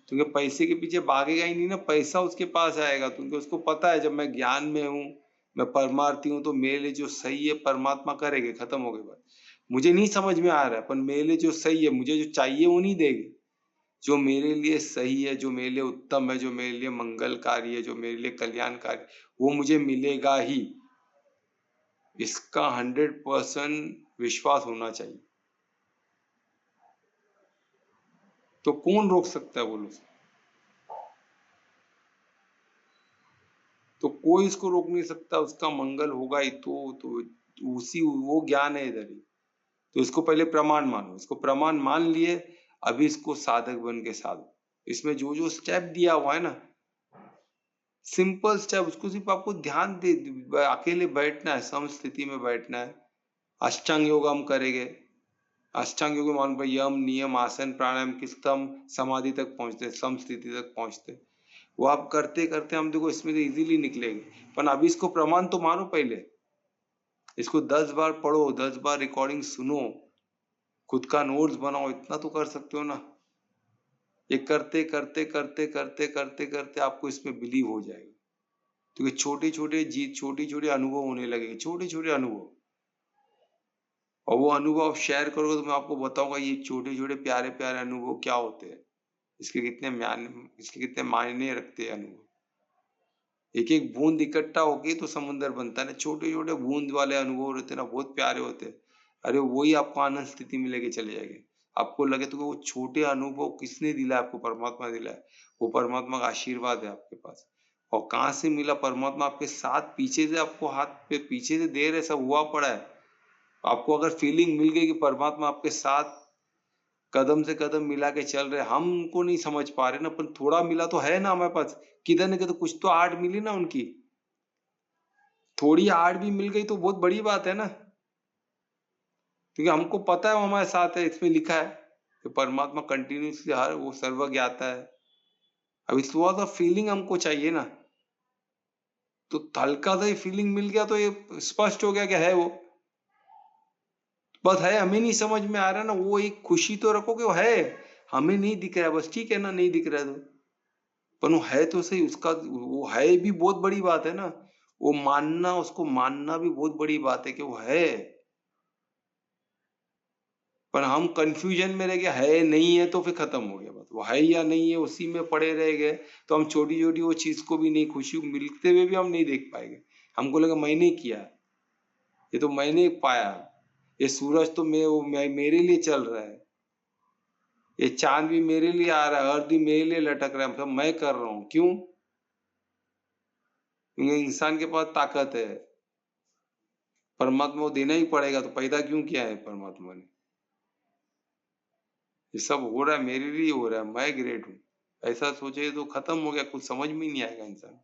क्योंकि पैसे के पीछे भागेगा ही नहीं ना, पैसा उसके पास आएगा। क्योंकि उसको पता है जब मैं ज्ञान में हूँ, मैं परमार्थी हूँ, तो मेरे लिए जो सही है परमात्मा करेंगे, खत्म हो गई बात। मुझे नहीं समझ में आ रहा है, पर मेरे लिए जो सही है, मुझे जो चाहिए वो नहीं देंगे। जो मेरे लिए सही है, जो मेरे लिए उत्तम है, जो मेरे लिए मंगलकारी है, जो मेरे लिए कल्याणकारी, वो मुझे मिलेगा ही। इसका 100% विश्वास होना चाहिए। तो कौन रोक सकता है बोलो? तो कोई इसको रोक नहीं सकता, उसका मंगल होगा ही। तो उसी वो ज्ञान है इधर ही। तो इसको पहले प्रमाण मानो, इसको प्रमाण मान लिए, अभी इसको साधक बन के साधो। इसमें जो जो स्टेप दिया हुआ है ना, सिंपल स्टेप, उसको सिर्फ आपको ध्यान दे, अकेले बैठना है, सम स्थिति में बैठना है। अष्टांग योग हम करेंगे। अष्टांग योग मान पर यम, नियम, आसन, प्राणायाम, किस हम समाधि तक पहुंचते, सम स्थिति तक पहुंचते। वो आप करते करते हम देखो इसमें तो इजीली निकलेंगे। पर अभी इसको प्रमाण तो मानो पहले। इसको 10 बार पढ़ो, 10 बार रिकॉर्डिंग सुनो, खुद का नोट्स बनाओ, इतना तो कर सकते हो ना। ये करते करते करते करते करते करते आपको इसमें बिलीव हो जाएगा। क्योंकि छोटे छोटे जीत, छोटे छोटे अनुभव होने लगेंगे, छोटे छोटे अनुभव। और वो अनुभव शेयर करोगे तो मैं आपको बताऊंगा ये छोटे छोटे प्यारे प्यारे अनुभव क्या होते हैं। इसके कितने मायने रखते हैं अनुभव। एक एक बूंद इकट्ठा होके तो समुद्र बनता है ना। छोटे छोटे बूंद वाले अनुभव रहते हैं ना, बहुत प्यारे होते हैं। अरे वही आपको आनंद स्थिति में लेके चले जाएंगे। आपको लगे तो वो छोटे अनुभव किसने दिला आपको? परमात्मा दिला है। वो परमात्मा का आशीर्वाद है आपके पास। और कहाँ से मिला? परमात्मा आपके साथ पीछे से, आपको हाथ पे पीछे से दे रहे, सब हुआ पड़ा है। आपको अगर फीलिंग मिल गई कि परमात्मा आपके साथ कदम से कदम मिला के चल रहे, हम उनको नहीं समझ पा रहे ना, पर थोड़ा मिला तो है ना हमारे पास। किधर न किधर कुछ तो आड़ मिली ना उनकी। थोड़ी आड़ भी मिल गई तो बहुत बड़ी बात है ना, क्योंकि हमको पता है वो हमारे साथ है। इसमें लिखा है कि परमात्मा कंटिन्यूसली हर वो सर्वज्ञाता है। अब इस थोड़ा सा फीलिंग हमको चाहिए ना, तो हल्का सा ही फीलिंग मिल गया तो ये स्पष्ट हो गया कि है वो। बस है, हमें नहीं समझ में आ रहा ना। वो एक खुशी तो रखो कि वो है, हमें नहीं दिख रहा है बस। ठीक है ना, नहीं दिख रहा है तो, पर वो है तो सही। उसका वो है भी बहुत बड़ी बात है ना। वो मानना, उसको मानना भी बहुत बड़ी बात है कि वो है। पर हम कंफ्यूजन में रह गए, है नहीं है तो फिर खत्म हो गया। बस वो है या नहीं है उसी में पड़े रह गए, तो हम छोटी छोटी वो चीज को भी नहीं, खुशी मिलते हुए भी हम नहीं देख पाएंगे। हमको लगा मैंने किया, ये तो मैंने पाया, ये सूरज तो मेरे लिए चल रहा है, ये चांद भी मेरे लिए आ रहा है, अर्थ भी मेरे लिए लटक रहा है, मतलब मैं कर रहा हूँ। क्यों? क्योंकि इंसान के पास ताकत है। परमात्मा को देना ही पड़ेगा, तो पैदा क्यों किया है परमात्मा ने? ये सब हो रहा है मेरे लिए हो रहा है, मैं ग्रेट हूँ, ऐसा सोचे तो खत्म हो गया। कुछ समझ में ही नहीं आएगा इंसान।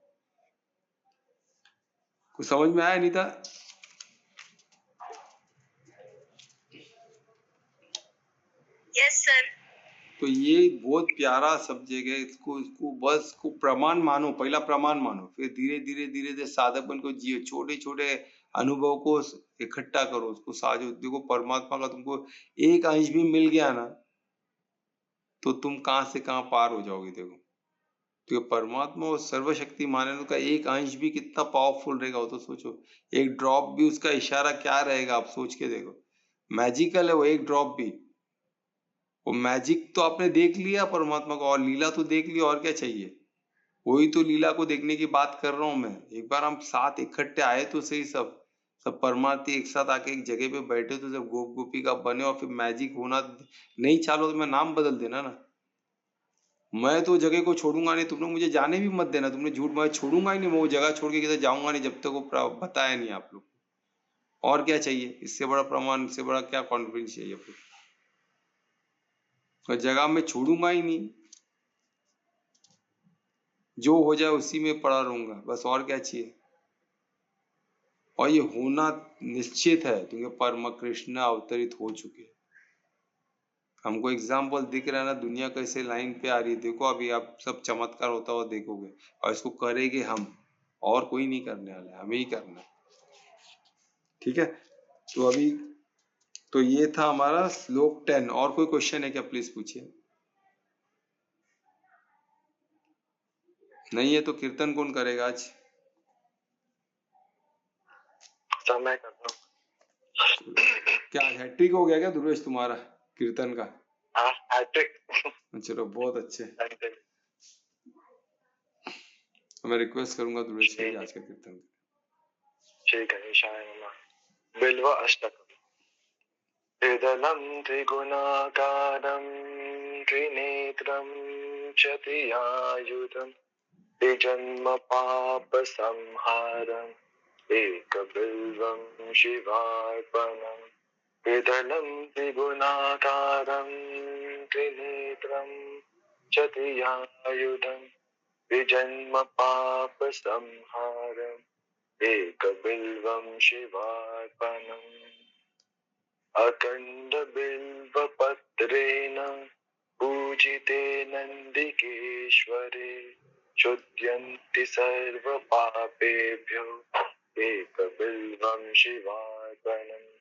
कुछ समझ में आया नहीं था? Yes sir. तो ये बहुत प्यारा सब्जेक्ट है। इसको इसको बस इसको प्रमाण मानो, पहला प्रमाण मानो, फिर धीरे धीरे धीरे धीरे साधक बन को जियो। छोटे छोटे अनुभव को इकट्ठा करो, उसको साझो। देखो परमात्मा का तुमको एक अंश भी मिल गया ना, तो तुम कहाँ से कहाँ पार हो जाओगे। देखो, तो परमात्मा और सर्वशक्तिमान है, उसका एक अंश भी कितना पावरफुल रहेगा वो तो सोचो। एक ड्रॉप भी उसका इशारा क्या रहेगा, आप सोच के देखो। मैजिकल है वो एक ड्रॉप भी। वो मैजिक तो आपने देख लिया परमात्मा का, और लीला तो देख लिया, और क्या चाहिए? वही तो लीला को देखने की बात कर रहा हूं मैं। एक बार हम साथ इकट्ठे आए तो सही, सब सब परमार्थी एक साथ आके एक जगह पे बैठे तो सब गोप गोपी का बने, और फिर मैजिक होना नहीं चालू तो मैं नाम बदल देना ना। मैं तो जगह को छोड़ूंगा नहीं, तुमने मुझे जाने भी मत देना। तुमने झूठ, मैं छोड़ूंगा ही नहीं, मैं वो जगह छोड़ के किधर जाऊंगा नहीं जब तक वो बताया नहीं आप लोग को। और क्या चाहिए इससे बड़ा प्रमाण, इससे बड़ा क्या कॉन्फिडेंस चाहिए फिर? और जगह में छोड़ूंगा ही नहीं, जो हो जाए उसी में पड़ा रहूंगा बस, और क्या चाहिए? और ये होना निश्चित है, क्योंकि परम कृष्ण अवतरित हो चुके हैं। हमको एग्जाम्पल दिख रहा है ना, दुनिया कैसे लाइन पे आ रही है। देखो अभी आप सब चमत्कार होता हुआ देखोगे, और इसको करेंगे हम, और कोई नहीं करने वाला है, हमें ही करना है। ठीक है, तो अभी तो ये था हमारा श्लोक 10। और कोई क्वेश्चन है क्या? प्लीज पूछिए। नहीं है तो कीर्तन कौन करेगा आज? समय करना। क्या हैट्रिक हो गया क्या ध्रुवेश तुम्हारा कीर्तन का? हाँ, हैट्रिक। चलो बहुत अच्छे। मैं रिक्वेस्ट करूंगा ध्रुवेश से आज का कीर्तन। श्री गणेशाय नमः। बिल्व अष्टकम्। त्रिदलं त्रिगुणाकारं त्रिनेत्रं चतुर्यायुधं त्रिजन्म पापसंहारम् एकबिल्वं शिवार्पणम्। त्रिदलं त्रिगुणाकारं त्रिनेत्रं चतुर्यायुधं त्रिजन्म पापसंहारम् एकबिल्वं शिवार्पणम्। अखण्डबिल्वपत्रेण पूजिते नन्दिकेश्वरे शुध्यन्ति सर्वपापेभ्यो एकबिल्वं शिवार्पणम्।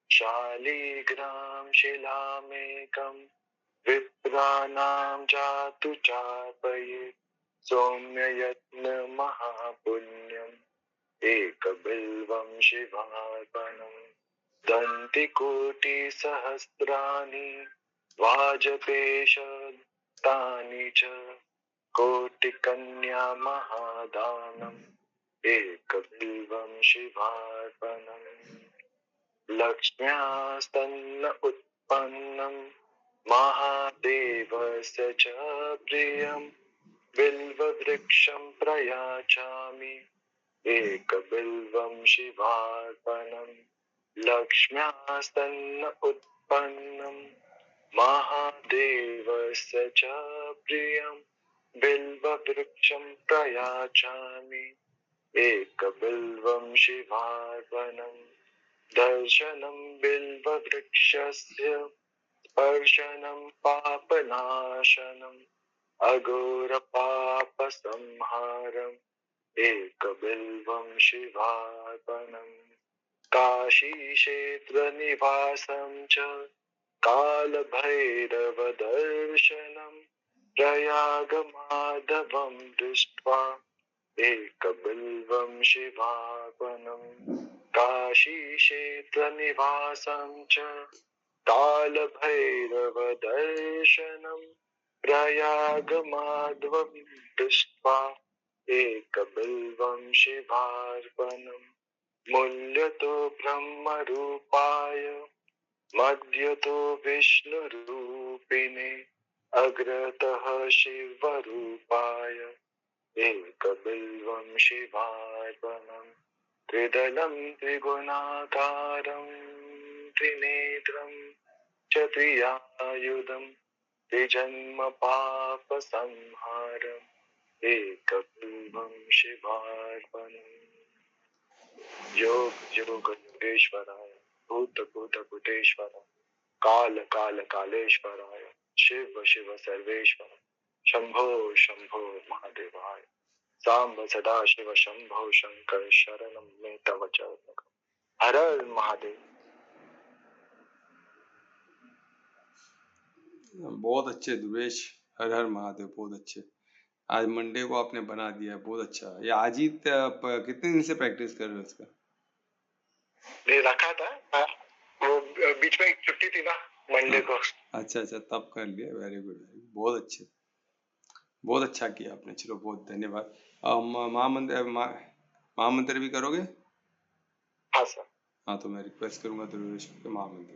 शालिग्रां शिलामेकं विप्राणां जातु चार्पयेत् सौम्ययत्नमहापुण्यम् एकबिल्वं शिवार्पणम्। दन्तिकोटिसहस्राणि वाजपेश तानि च कोटिकन्या महादानम् एकबिल्वं शिवार्पणम् लक्ष्म्यास्तन्न उत्पन्नं महादेवस्य च प्रियं बिल्ववृक्षं प्रयाचामि एकबिल्वं शिवार्पणम् लक्ष्म्यास्तन्न उत्पन्नं महादेवस्य च प्रियं बिल्ववृक्षं प्रयाचामि एकबिल्वं शिवार्पणम् दर्शनं बिल्ववृक्षस्य स्पर्शनं पापनाशनम् अघोरपापसंहारम् एकबिल्वं शिवार्पणम् काशीक्षेत्रनिवासं च कालभैरवदर्शनम् प्रयागमाधवं दृष्ट्वा एकबिल्वं शिवार्पणम् काशीक्षेत्रनिवासं च कालभैरवदर्शनम् प्रयागमाधवं दृष्ट्वा एकबिल्वं शिवार्पणम् मूल्यतो ब्रह्मरूपाय मध्यतो विष्णुरूपिणे अग्रतः शिवरूपाय एकबिल्वं शिवार्पणम् त्रिदलं त्रिगुणाकारं त्रिनेत्रं च त्रियायुधं त्रिजन्म पापसंहारम् एकबिल्वं शिवार्पणम् योग योग योगेश्वराय भूत भूत भूतेश्वराय काल काल कालेश्वराय शिव शिव सर्वेश्वर शंभो शंभो महादेवाय सांब सदा शिव शंभो शंकर शरणं मे तव चरणम् हर हर महादेव। बहुत अच्छे ध्रुवेश, हर हर महादेव, बहुत अच्छे। आज मंडे को आपने बना दिया, बहुत अच्छा। ये आज ही कितने दिन से प्रैक्टिस कर रहे हो इसका? नहीं रखा था, वो बीच में एक छुट्टी थी ना मंडे को। अच्छा अच्छा, तब कर लिया। वेरी गुड, बहुत अच्छे, बहुत अच्छा किया आपने। चलो बहुत धन्यवाद। महामंत्र भी करोगे? हाँ सर। हाँ तो मैं रिक्वेस्ट करूंगा ध्रुवेश के महामंत्र।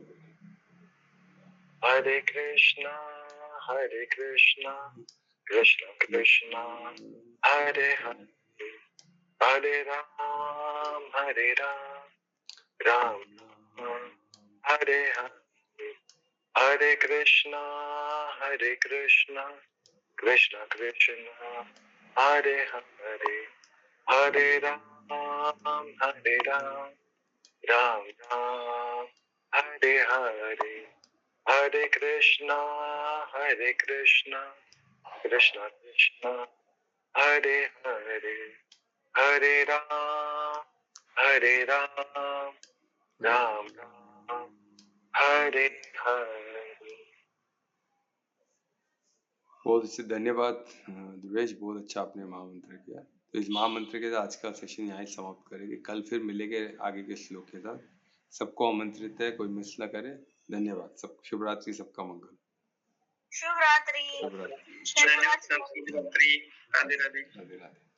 हरे कृष्णा कृष्ण कृष्ण हरे हरे हरे राम राम हरे हरे हरे कृष्णा कृष्ण कृष्ण हरे हरे हरे राम राम राम हरे हरे हरे कृष्णा कृष्ण कृष्ण हरे हरे हरे राम राम राम हरे हरे। बहुत अच्छे, धन्यवाद ध्रुवेश, बहुत अच्छा आपने महामंत्र किया। तो इस महामंत्र के साथ आज का सेशन यहाँ ही समाप्त करेंगे। कल फिर मिलेंगे आगे के श्लोक के साथ। सबको आमंत्रित है, कोई मिस न करे। धन्यवाद। सब शुभ रात्रि, सबका मंगल। शुभ रात्रि। शुभ रात्रि। शुभ रात्रि। राधे राधे। राधे राधे।